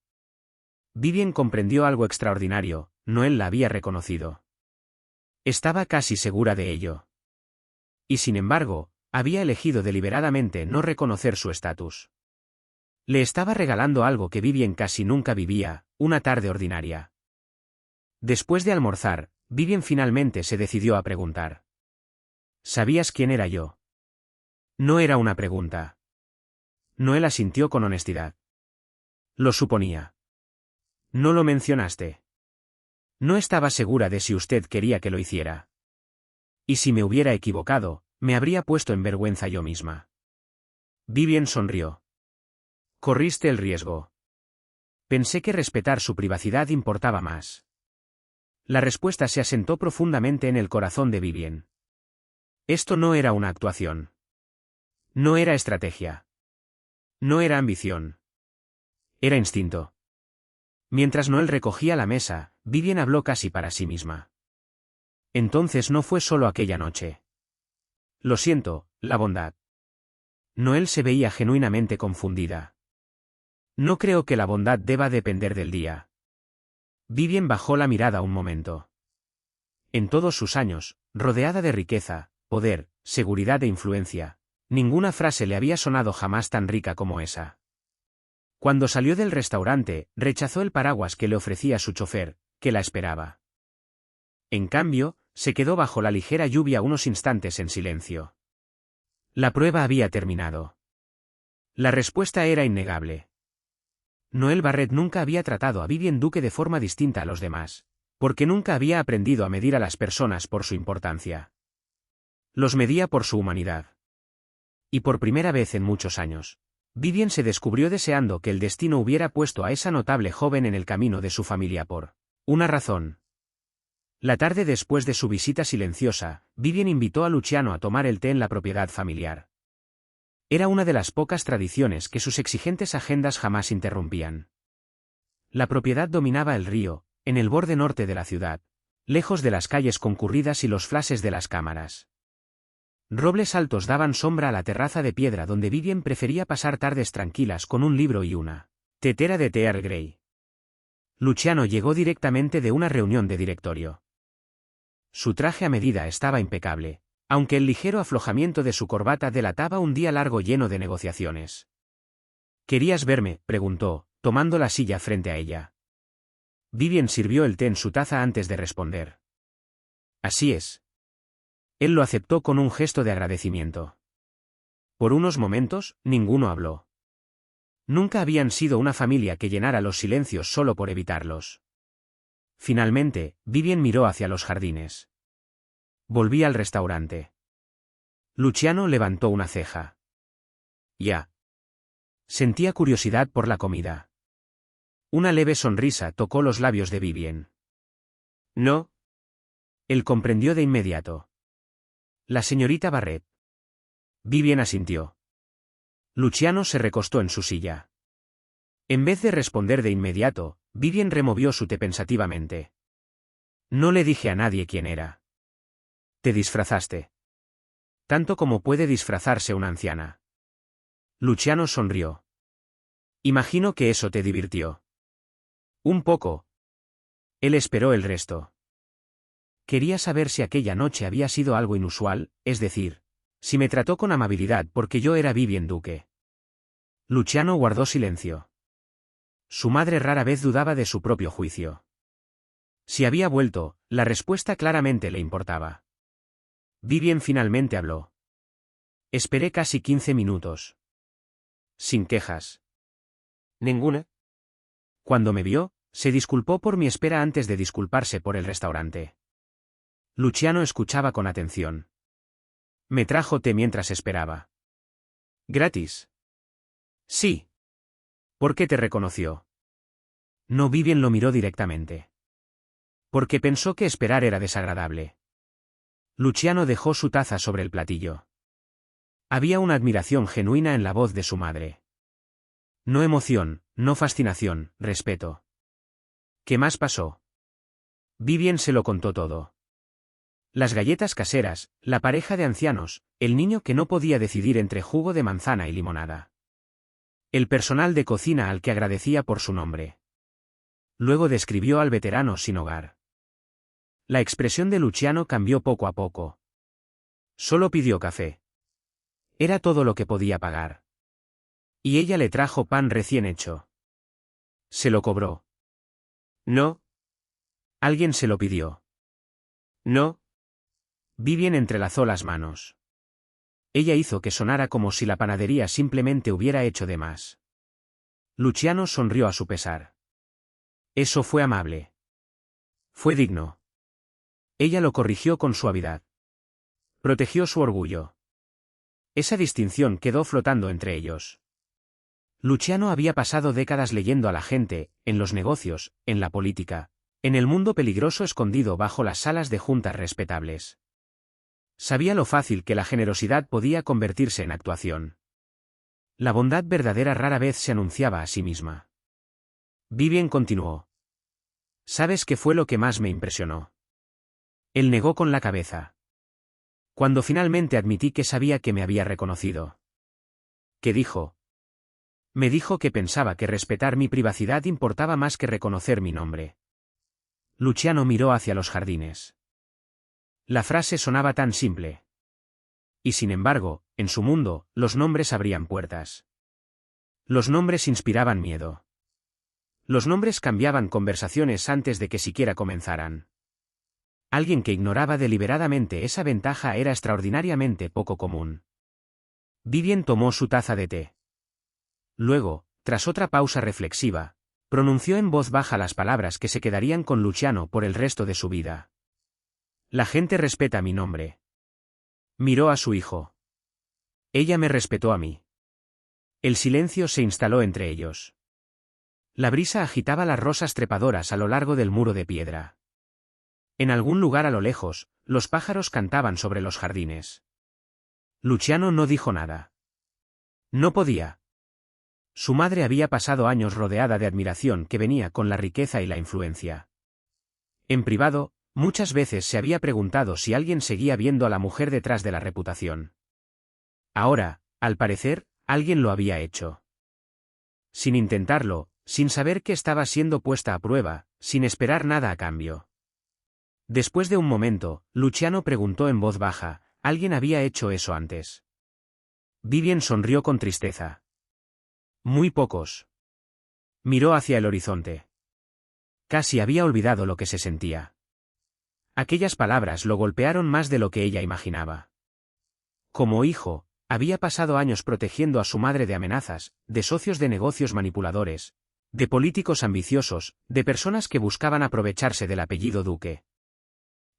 Vivien comprendió algo extraordinario, Noel la había reconocido. Estaba casi segura de ello. Y sin embargo, había elegido deliberadamente no reconocer su estatus. Le estaba regalando algo que Vivien casi nunca vivía, una tarde ordinaria. Después de almorzar, Vivien finalmente se decidió a preguntar. ¿Sabías quién era yo? No era una pregunta. Noel asintió con honestidad. Lo suponía. No lo mencionaste. No estaba segura de si usted quería que lo hiciera. Y si me hubiera equivocado, me habría puesto en vergüenza yo misma. Vivien sonrió. Corriste el riesgo. Pensé que respetar su privacidad importaba más. La respuesta se asentó profundamente en el corazón de Vivien. Esto no era una actuación. No era estrategia. No era ambición. Era instinto. Mientras Noel recogía la mesa, Vivien habló casi para sí misma. Entonces no fue solo aquella noche. Lo siento, la bondad. Noel se veía genuinamente confundida. No creo que la bondad deba depender del día. Vivien bajó la mirada un momento. En todos sus años, rodeada de riqueza, poder, seguridad e influencia, ninguna frase le había sonado jamás tan rica como esa. Cuando salió del restaurante, rechazó el paraguas que le ofrecía su chofer, que la esperaba. En cambio, se quedó bajo la ligera lluvia unos instantes en silencio. La prueba había terminado. La respuesta era innegable. Noel Barrett nunca había tratado a Vivien Duque de forma distinta a los demás, porque nunca había aprendido a medir a las personas por su importancia. Los medía por su humanidad. Y por primera vez en muchos años, Vivien se descubrió deseando que el destino hubiera puesto a esa notable joven en el camino de su familia por una razón. La tarde después de su visita silenciosa, Vivien invitó a Luciano a tomar el té en la propiedad familiar. Era una de las pocas tradiciones que sus exigentes agendas jamás interrumpían. La propiedad dominaba el río, en el borde norte de la ciudad, lejos de las calles concurridas y los flashes de las cámaras. Robles altos daban sombra a la terraza de piedra donde Vivien prefería pasar tardes tranquilas con un libro y una tetera de té Earl Grey. Luciano llegó directamente de una reunión de directorio. Su traje a medida estaba impecable, aunque el ligero aflojamiento de su corbata delataba un día largo lleno de negociaciones. ¿Querías verme?, preguntó, tomando la silla frente a ella. Vivien sirvió el té en su taza antes de responder. Así es. Él lo aceptó con un gesto de agradecimiento. Por unos momentos, ninguno habló. Nunca habían sido una familia que llenara los silencios solo por evitarlos. Finalmente, Vivien miró hacia los jardines. Volví al restaurante. Luciano levantó una ceja. Ya. Sentía curiosidad por la comida. Una leve sonrisa tocó los labios de Vivien. No. Él comprendió de inmediato. La señorita Barrett. Vivien asintió. Luciano se recostó en su silla. En vez de responder de inmediato, Vivien removió su té pensativamente. No le dije a nadie quién era. Te disfrazaste. Tanto como puede disfrazarse una anciana. Luciano sonrió. Imagino que eso te divirtió. Un poco. Él esperó el resto. Quería saber si aquella noche había sido algo inusual, es decir, si me trató con amabilidad porque yo era Vivien Duque. Luciano guardó silencio. Su madre rara vez dudaba de su propio juicio. Si había vuelto, la respuesta claramente le importaba. Vivien finalmente habló. Esperé casi 15 minutos. Sin quejas. ¿Ninguna? Cuando me vio, se disculpó por mi espera antes de disculparse por el restaurante. Luciano escuchaba con atención. Me trajo té mientras esperaba. ¿Gratis? Sí. ¿Por qué te reconoció? No, Vivien lo miró directamente. Porque pensó que esperar era desagradable. Luciano dejó su taza sobre el platillo. Había una admiración genuina en la voz de su madre. No emoción, no fascinación, respeto. ¿Qué más pasó? Vivien se lo contó todo. Las galletas caseras, la pareja de ancianos, el niño que no podía decidir entre jugo de manzana y limonada. El personal de cocina al que agradecía por su nombre. Luego describió al veterano sin hogar. La expresión de Luciano cambió poco a poco. Solo pidió café. Era todo lo que podía pagar. Y ella le trajo pan recién hecho. ¿Se lo cobró? No. ¿Alguien se lo pidió? No. Vivien entrelazó las manos. Ella hizo que sonara como si la panadería simplemente hubiera hecho de más. Luciano sonrió a su pesar. Eso fue amable. Fue digno. Ella lo corrigió con suavidad. Protegió su orgullo. Esa distinción quedó flotando entre ellos. Luciano había pasado décadas leyendo a la gente, en los negocios, en la política, en el mundo peligroso escondido bajo las salas de juntas respetables. Sabía lo fácil que la generosidad podía convertirse en actuación. La bondad verdadera rara vez se anunciaba a sí misma. Vivien continuó. ¿Sabes qué fue lo que más me impresionó? Él negó con la cabeza. Cuando finalmente admití que sabía que me había reconocido. ¿Qué dijo? Me dijo que pensaba que respetar mi privacidad importaba más que reconocer mi nombre. Luciano miró hacia los jardines. La frase sonaba tan simple. Y sin embargo, en su mundo, los nombres abrían puertas. Los nombres inspiraban miedo. Los nombres cambiaban conversaciones antes de que siquiera comenzaran. Alguien que ignoraba deliberadamente esa ventaja era extraordinariamente poco común. Vivien tomó su taza de té. Luego, tras otra pausa reflexiva, pronunció en voz baja las palabras que se quedarían con Luciano por el resto de su vida. La gente respeta mi nombre. Miró a su hijo. Ella me respetó a mí. El silencio se instaló entre ellos. La brisa agitaba las rosas trepadoras a lo largo del muro de piedra. En algún lugar a lo lejos, los pájaros cantaban sobre los jardines. Luciano no dijo nada. No podía. Su madre había pasado años rodeada de admiración que venía con la riqueza y la influencia. En privado, muchas veces se había preguntado si alguien seguía viendo a la mujer detrás de la reputación. Ahora, al parecer, alguien lo había hecho. Sin intentarlo, sin saber que estaba siendo puesta a prueba, sin esperar nada a cambio. Después de un momento, Luciano preguntó en voz baja, ¿alguien había hecho eso antes? Vivien sonrió con tristeza. Muy pocos. Miró hacia el horizonte. Casi había olvidado lo que se sentía. Aquellas palabras lo golpearon más de lo que ella imaginaba. Como hijo, había pasado años protegiendo a su madre de amenazas, de socios de negocios manipuladores, de políticos ambiciosos, de personas que buscaban aprovecharse del apellido Duque.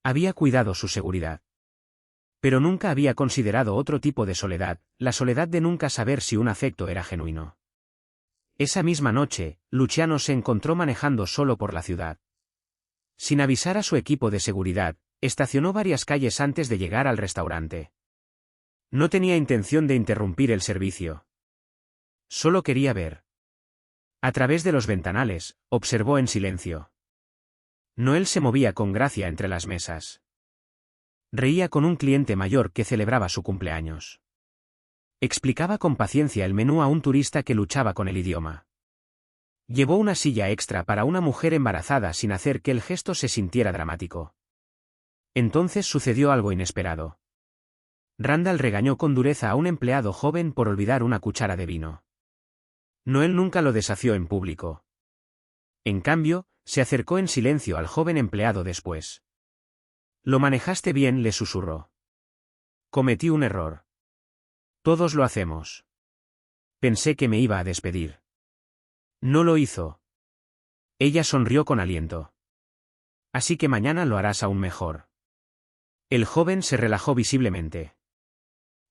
Había cuidado su seguridad. Pero nunca había considerado otro tipo de soledad, la soledad de nunca saber si un afecto era genuino. Esa misma noche, Luciano se encontró manejando solo por la ciudad. Sin avisar a su equipo de seguridad, estacionó varias calles antes de llegar al restaurante. No tenía intención de interrumpir el servicio. Solo quería ver. A través de los ventanales, observó en silencio. Noel se movía con gracia entre las mesas. Reía con un cliente mayor que celebraba su cumpleaños. Explicaba con paciencia el menú a un turista que luchaba con el idioma. Llevó una silla extra para una mujer embarazada sin hacer que el gesto se sintiera dramático. Entonces sucedió algo inesperado. Randall regañó con dureza a un empleado joven por olvidar una cuchara de vino. Noel nunca lo desafió en público. En cambio, se acercó en silencio al joven empleado después. «Lo manejaste bien», le susurró. «Cometí un error. Todos lo hacemos. Pensé que me iba a despedir». No lo hizo. Ella sonrió con aliento. «Así que mañana lo harás aún mejor». El joven se relajó visiblemente.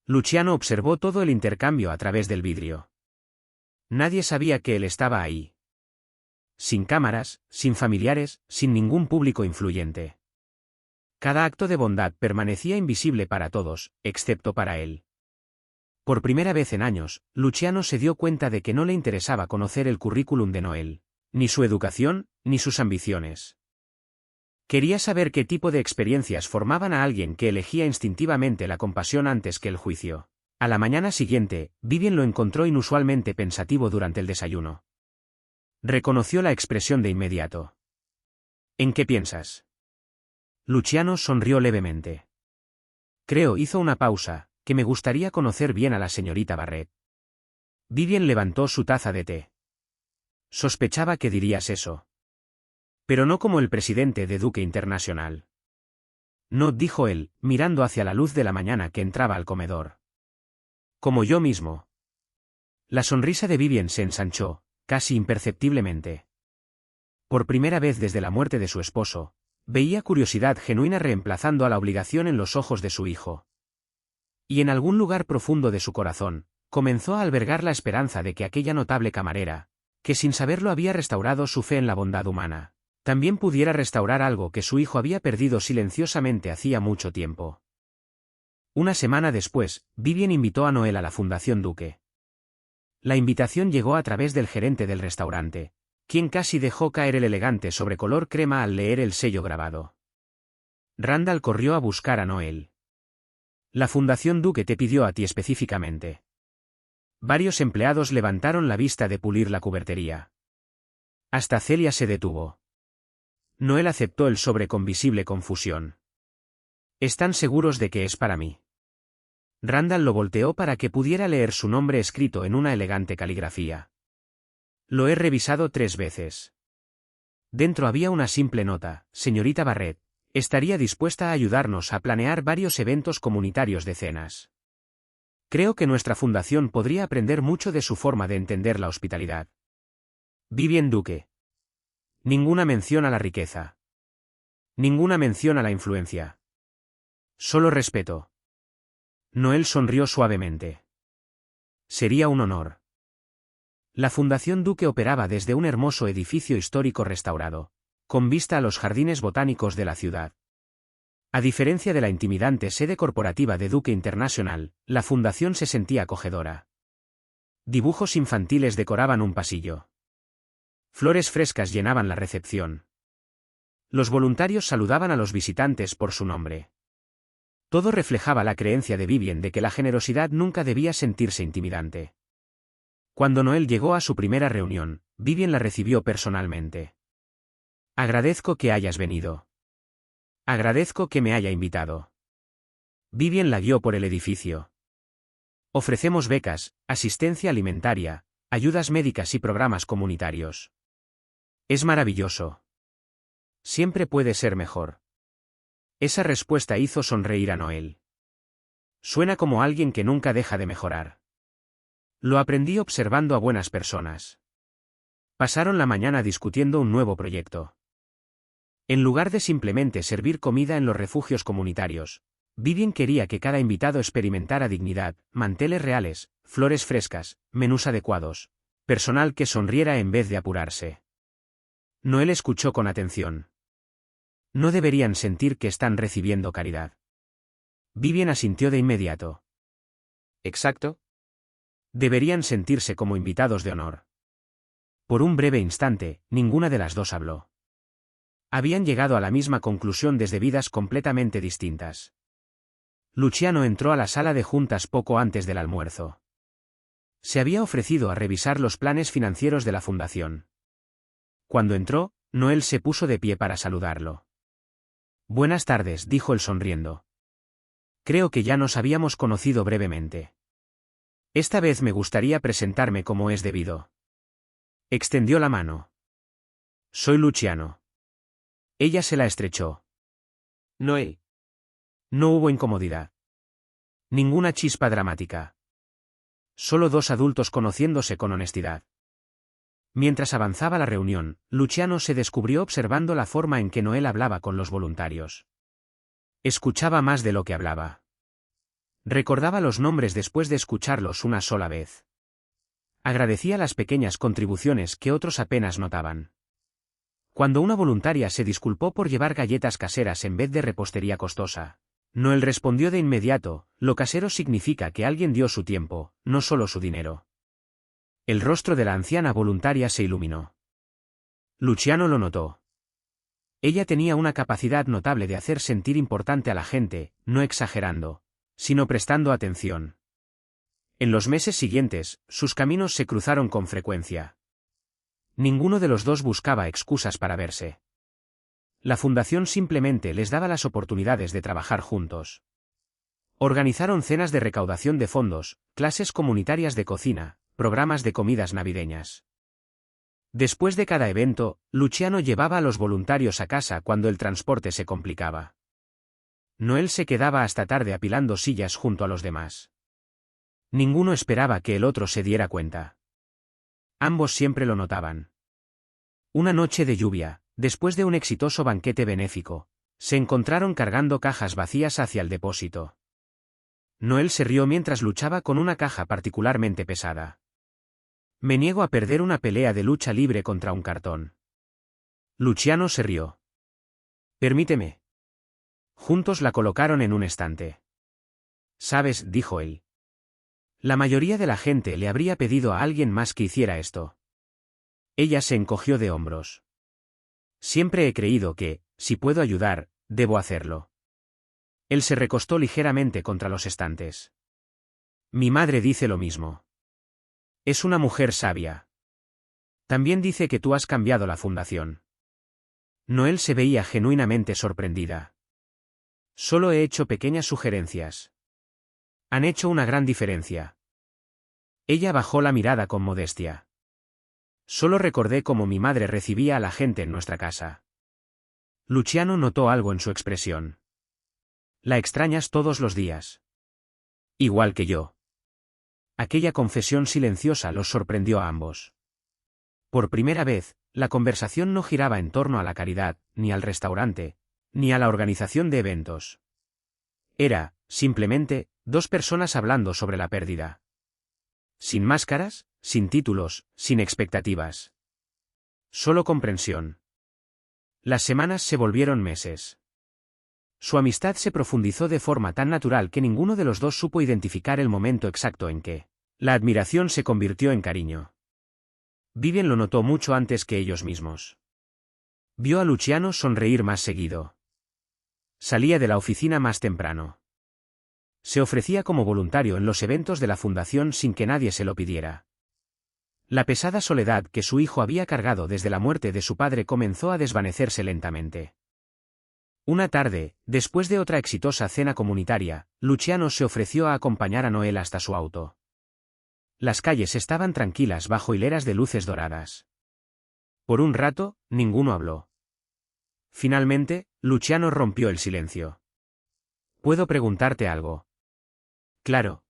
Luciano observó todo el intercambio a través del vidrio. Nadie sabía que él estaba ahí. Sin cámaras, sin familiares, sin ningún público influyente. Cada acto de bondad permanecía invisible para todos, excepto para él. Por primera vez en años, Luciano se dio cuenta de que no le interesaba conocer el currículum de Noel, ni su educación, ni sus ambiciones. Quería saber qué tipo de experiencias formaban a alguien que elegía instintivamente la compasión antes que el juicio. A la mañana siguiente, Vivien lo encontró inusualmente pensativo durante el desayuno. Reconoció la expresión de inmediato. «¿En qué piensas?» Luciano sonrió levemente. «Creo», hizo una pausa, «que me gustaría conocer bien a la señorita Barrett». Vivien levantó su taza de té. «Sospechaba que dirías eso. Pero no como el presidente de Duque Internacional». «No», dijo él, mirando hacia la luz de la mañana que entraba al comedor. Como yo mismo. La sonrisa de Vivien se ensanchó, casi imperceptiblemente. Por primera vez desde la muerte de su esposo, veía curiosidad genuina reemplazando a la obligación en los ojos de su hijo. Y en algún lugar profundo de su corazón, comenzó a albergar la esperanza de que aquella notable camarera, que sin saberlo había restaurado su fe en la bondad humana, también pudiera restaurar algo que su hijo había perdido silenciosamente hacía mucho tiempo. Una semana después, Vivien invitó a Noel a la Fundación Duque. La invitación llegó a través del gerente del restaurante, quien casi dejó caer el elegante sobre color crema al leer el sello grabado. Randall corrió a buscar a Noel. La Fundación Duque te pidió a ti específicamente. Varios empleados levantaron la vista de pulir la cubertería. Hasta Celia se detuvo. Noel aceptó el sobre con visible confusión. ¿Están seguros de que es para mí? Randall lo volteó para que pudiera leer su nombre escrito en una elegante caligrafía. Lo he revisado 3 veces. Dentro había una simple nota: señorita Barrett, estaría dispuesta a ayudarnos a planear varios eventos comunitarios de cenas. Creo que nuestra fundación podría aprender mucho de su forma de entender la hospitalidad. Vivien Duque. Ninguna mención a la riqueza. Ninguna mención a la influencia. Solo respeto. Noel sonrió suavemente. Sería un honor. La Fundación Duque operaba desde un hermoso edificio histórico restaurado, con vista a los jardines botánicos de la ciudad. A diferencia de la intimidante sede corporativa de Duque International, la fundación se sentía acogedora. Dibujos infantiles decoraban un pasillo. Flores frescas llenaban la recepción. Los voluntarios saludaban a los visitantes por su nombre. Todo reflejaba la creencia de Vivien de que la generosidad nunca debía sentirse intimidante. Cuando Noel llegó a su primera reunión, Vivien la recibió personalmente. Agradezco que hayas venido. Agradezco que me haya invitado. Vivien la guió por el edificio. Ofrecemos becas, asistencia alimentaria, ayudas médicas y programas comunitarios. Es maravilloso. Siempre puede ser mejor. Esa respuesta hizo sonreír a Noel. Suena como alguien que nunca deja de mejorar. Lo aprendí observando a buenas personas. Pasaron la mañana discutiendo un nuevo proyecto. En lugar de simplemente servir comida en los refugios comunitarios, Vivien quería que cada invitado experimentara dignidad, manteles reales, flores frescas, menús adecuados, personal que sonriera en vez de apurarse. Noel escuchó con atención. No deberían sentir que están recibiendo caridad. Vivien asintió de inmediato. ¿Exacto? Deberían sentirse como invitados de honor. Por un breve instante, ninguna de las dos habló. Habían llegado a la misma conclusión desde vidas completamente distintas. Luciano entró a la sala de juntas poco antes del almuerzo. Se había ofrecido a revisar los planes financieros de la fundación. Cuando entró, Noel se puso de pie para saludarlo. Buenas tardes, dijo él sonriendo. Creo que ya nos habíamos conocido brevemente. Esta vez me gustaría presentarme como es debido. Extendió la mano. Soy Luciano. Ella se la estrechó. Noel. No hubo incomodidad. Ninguna chispa dramática. Solo 2 adultos conociéndose con honestidad. Mientras avanzaba la reunión, Luciano se descubrió observando la forma en que Noel hablaba con los voluntarios. Escuchaba más de lo que hablaba. Recordaba los nombres después de escucharlos una sola vez. Agradecía las pequeñas contribuciones que otros apenas notaban. Cuando una voluntaria se disculpó por llevar galletas caseras en vez de repostería costosa, Noel respondió de inmediato: lo casero significa que alguien dio su tiempo, no solo su dinero. El rostro de la anciana voluntaria se iluminó. Luciano lo notó. Ella tenía una capacidad notable de hacer sentir importante a la gente, no exagerando, sino prestando atención. En los meses siguientes, sus caminos se cruzaron con frecuencia. Ninguno de los dos buscaba excusas para verse. La fundación simplemente les daba las oportunidades de trabajar juntos. Organizaron cenas de recaudación de fondos, clases comunitarias de cocina, programas de comidas navideñas. Después de cada evento, Luciano llevaba a los voluntarios a casa cuando el transporte se complicaba. Noel se quedaba hasta tarde apilando sillas junto a los demás. Ninguno esperaba que el otro se diera cuenta. Ambos siempre lo notaban. Una noche de lluvia, después de un exitoso banquete benéfico, se encontraron cargando cajas vacías hacia el depósito. Noel se rió mientras luchaba con una caja particularmente pesada. Me niego a perder una pelea de lucha libre contra un cartón. Luciano se rió. Permíteme. Juntos la colocaron en un estante. ¿Sabes?, dijo él. La mayoría de la gente le habría pedido a alguien más que hiciera esto. Ella se encogió de hombros. Siempre he creído que, si puedo ayudar, debo hacerlo. Él se recostó ligeramente contra los estantes. Mi madre dice lo mismo. Es una mujer sabia. También dice que tú has cambiado la fundación. Noel se veía genuinamente sorprendida. Solo he hecho pequeñas sugerencias. Han hecho una gran diferencia. Ella bajó la mirada con modestia. Solo recordé cómo mi madre recibía a la gente en nuestra casa. Luciano notó algo en su expresión. La extrañas todos los días. Igual que yo. Aquella confesión silenciosa los sorprendió a ambos. Por primera vez, la conversación no giraba en torno a la caridad, ni al restaurante, ni a la organización de eventos. Era, simplemente, dos personas hablando sobre la pérdida. Sin máscaras, sin títulos, sin expectativas. Solo comprensión. Las semanas se volvieron meses. Su amistad se profundizó de forma tan natural que ninguno de los dos supo identificar el momento exacto en que la admiración se convirtió en cariño. Vivian lo notó mucho antes que ellos mismos. Vio a Luciano sonreír más seguido. Salía de la oficina más temprano. Se ofrecía como voluntario en los eventos de la fundación sin que nadie se lo pidiera. La pesada soledad que su hijo había cargado desde la muerte de su padre comenzó a desvanecerse lentamente. Una tarde, después de otra exitosa cena comunitaria, Luciano se ofreció a acompañar a Noel hasta su auto. Las calles estaban tranquilas bajo hileras de luces doradas. Por un rato, ninguno habló. Finalmente, Luciano rompió el silencio. ¿Puedo preguntarte algo? Claro.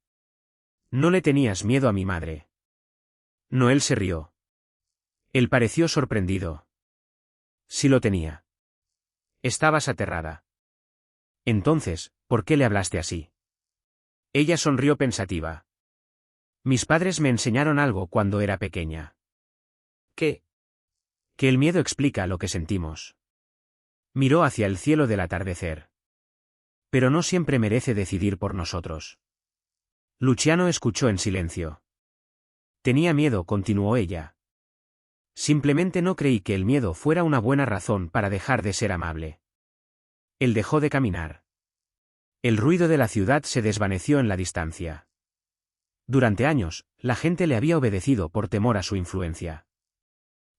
¿No le tenías miedo a mi madre? Noel se rió. Él pareció sorprendido. Sí lo tenía. Estabas aterrada. Entonces, ¿por qué le hablaste así? Ella sonrió pensativa. Mis padres me enseñaron algo cuando era pequeña. ¿Qué? Que el miedo explica lo que sentimos. Miró hacia el cielo del atardecer. Pero no siempre merece decidir por nosotros. Luciano escuchó en silencio. Tenía miedo, continuó ella. Simplemente no creí que el miedo fuera una buena razón para dejar de ser amable. Él dejó de caminar. El ruido de la ciudad se desvaneció en la distancia. Durante años, la gente le había obedecido por temor a su influencia.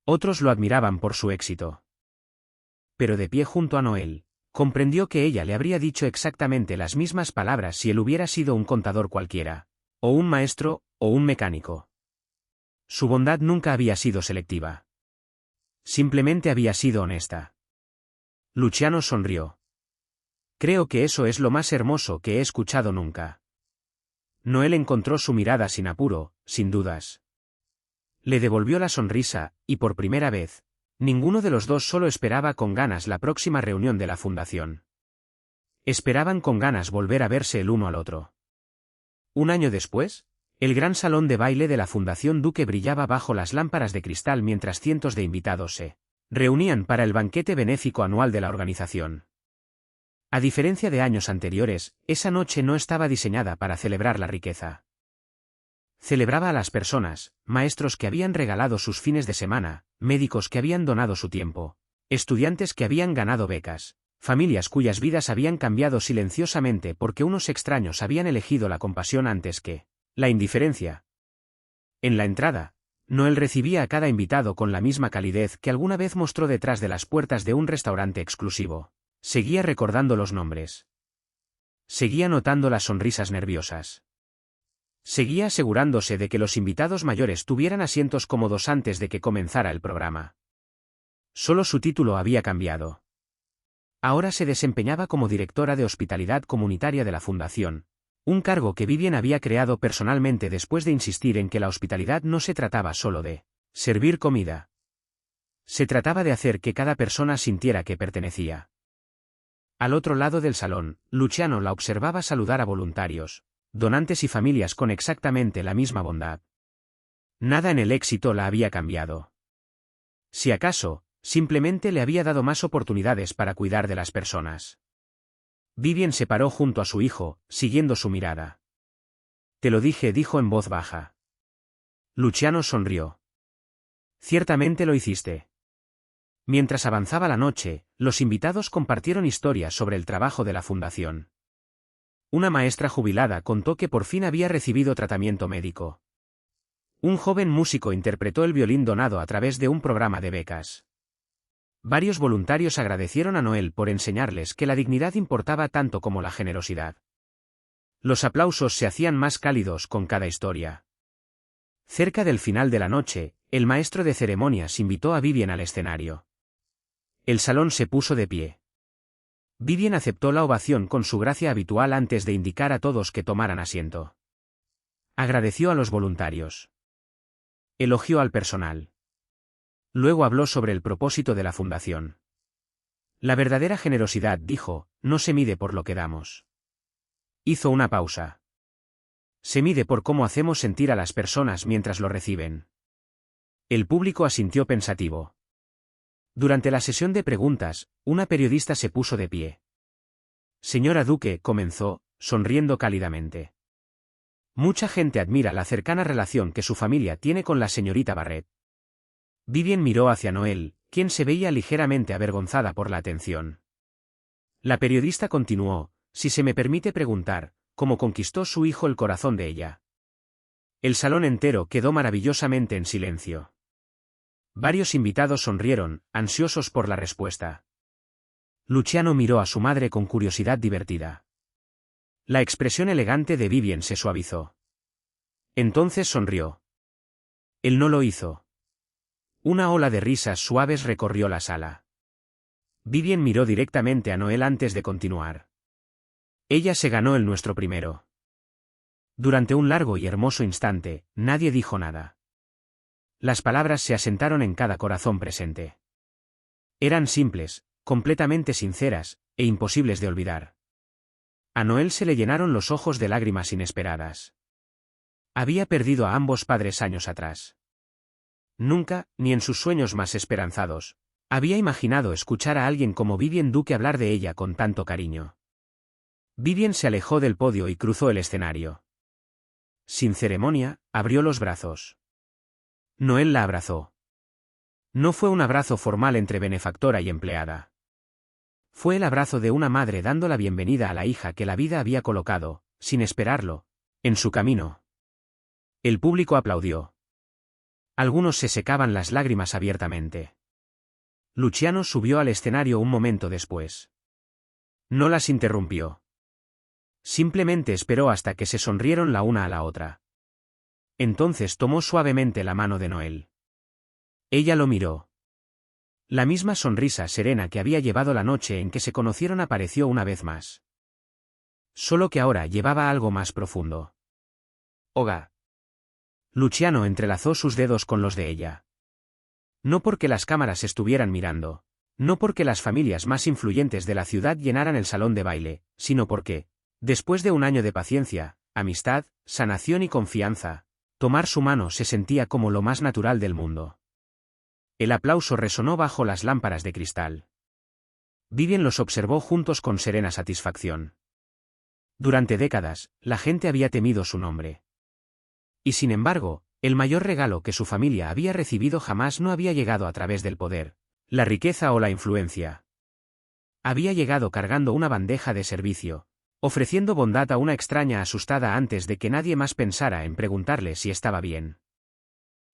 Otros lo admiraban por su éxito. Pero de pie junto a Noel, comprendió que ella le habría dicho exactamente las mismas palabras si él hubiera sido un contador cualquiera, o un maestro, o un mecánico. Su bondad nunca había sido selectiva. Simplemente había sido honesta. Luciano sonrió. Creo que eso es lo más hermoso que he escuchado nunca. Noel encontró su mirada sin apuro, sin dudas. Le devolvió la sonrisa, y por primera vez, ninguno de los dos solo esperaba con ganas la próxima reunión de la fundación. Esperaban con ganas volver a verse el uno al otro. Un año después, el gran salón de baile de la Fundación Duque brillaba bajo las lámparas de cristal mientras cientos de invitados se reunían para el banquete benéfico anual de la organización. A diferencia de años anteriores, esa noche no estaba diseñada para celebrar la riqueza. Celebraba a las personas, maestros que habían regalado sus fines de semana, médicos que habían donado su tiempo, estudiantes que habían ganado becas, familias cuyas vidas habían cambiado silenciosamente porque unos extraños habían elegido la compasión antes que la indiferencia. En la entrada, Noel recibía a cada invitado con la misma calidez que alguna vez mostró detrás de las puertas de un restaurante exclusivo. Seguía recordando los nombres. Seguía notando las sonrisas nerviosas. Seguía asegurándose de que los invitados mayores tuvieran asientos cómodos antes de que comenzara el programa. Solo su título había cambiado. Ahora se desempeñaba como directora de hospitalidad comunitaria de la Fundación, Un cargo que Vivien había creado personalmente después de insistir en que la hospitalidad no se trataba solo de servir comida. Se trataba de hacer que cada persona sintiera que pertenecía. Al otro lado del salón, Luciano la observaba saludar a voluntarios, donantes y familias con exactamente la misma bondad. Nada en el éxito la había cambiado. Si acaso, simplemente le había dado más oportunidades para cuidar de las personas. Vivien se paró junto a su hijo, siguiendo su mirada. «Te lo dije», dijo en voz baja. Luciano sonrió. «Ciertamente lo hiciste». Mientras avanzaba la noche, los invitados compartieron historias sobre el trabajo de la fundación. Una maestra jubilada contó que por fin había recibido tratamiento médico. Un joven músico interpretó el violín donado a través de un programa de becas. Varios voluntarios agradecieron a Noel por enseñarles que la dignidad importaba tanto como la generosidad. Los aplausos se hacían más cálidos con cada historia. Cerca del final de la noche, el maestro de ceremonias invitó a Vivien al escenario. El salón se puso de pie. Vivien aceptó la ovación con su gracia habitual antes de indicar a todos que tomaran asiento. Agradeció a los voluntarios. Elogió al personal. Luego habló sobre el propósito de la fundación. La verdadera generosidad, dijo, no se mide por lo que damos. Hizo una pausa. Se mide por cómo hacemos sentir a las personas mientras lo reciben. El público asintió pensativo. Durante la sesión de preguntas, una periodista se puso de pie. Señora Duque, comenzó, sonriendo cálidamente. Mucha gente admira la cercana relación que su familia tiene con la señorita Barrett. Vivien miró hacia Noel, quien se veía ligeramente avergonzada por la atención. La periodista continuó, si se me permite preguntar, ¿cómo conquistó su hijo el corazón de ella? El salón entero quedó maravillosamente en silencio. Varios invitados sonrieron, ansiosos por la respuesta. Luciano miró a su madre con curiosidad divertida. La expresión elegante de Vivien se suavizó. Entonces sonrió. Él no lo hizo. Una ola de risas suaves recorrió la sala. Vivien miró directamente a Noel antes de continuar. Ella se ganó el nuestro primero. Durante un largo y hermoso instante, nadie dijo nada. Las palabras se asentaron en cada corazón presente. Eran simples, completamente sinceras, e imposibles de olvidar. A Noel se le llenaron los ojos de lágrimas inesperadas. Había perdido a ambos padres años atrás. Nunca, ni en sus sueños más esperanzados, había imaginado escuchar a alguien como Vivien Duque hablar de ella con tanto cariño. Vivien se alejó del podio y cruzó el escenario. Sin ceremonia, abrió los brazos. Noel la abrazó. No fue un abrazo formal entre benefactora y empleada. Fue el abrazo de una madre dando la bienvenida a la hija que la vida había colocado, sin esperarlo, en su camino. El público aplaudió. Algunos se secaban las lágrimas abiertamente. Luciano subió al escenario un momento después. No las interrumpió. Simplemente esperó hasta que se sonrieron la una a la otra. Entonces tomó suavemente la mano de Noel. Ella lo miró. La misma sonrisa serena que había llevado la noche en que se conocieron apareció una vez más. Solo que ahora llevaba algo más profundo. Oga. Luciano entrelazó sus dedos con los de ella. No porque las cámaras estuvieran mirando, no porque las familias más influyentes de la ciudad llenaran el salón de baile, sino porque, después de un año de paciencia, amistad, sanación y confianza, tomar su mano se sentía como lo más natural del mundo. El aplauso resonó bajo las lámparas de cristal. Vivien los observó juntos con serena satisfacción. Durante décadas, la gente había temido su nombre. Y sin embargo, el mayor regalo que su familia había recibido jamás no había llegado a través del poder, la riqueza o la influencia. Había llegado cargando una bandeja de servicio, ofreciendo bondad a una extraña asustada antes de que nadie más pensara en preguntarle si estaba bien.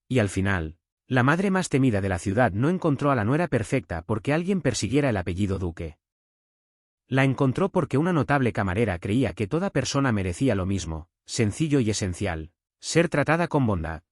Y al final, la madre más temida de la ciudad no encontró a la nuera perfecta porque alguien persiguiera el apellido Duque. La encontró porque una notable camarera creía que toda persona merecía lo mismo, sencillo y esencial, ser tratada con bondad.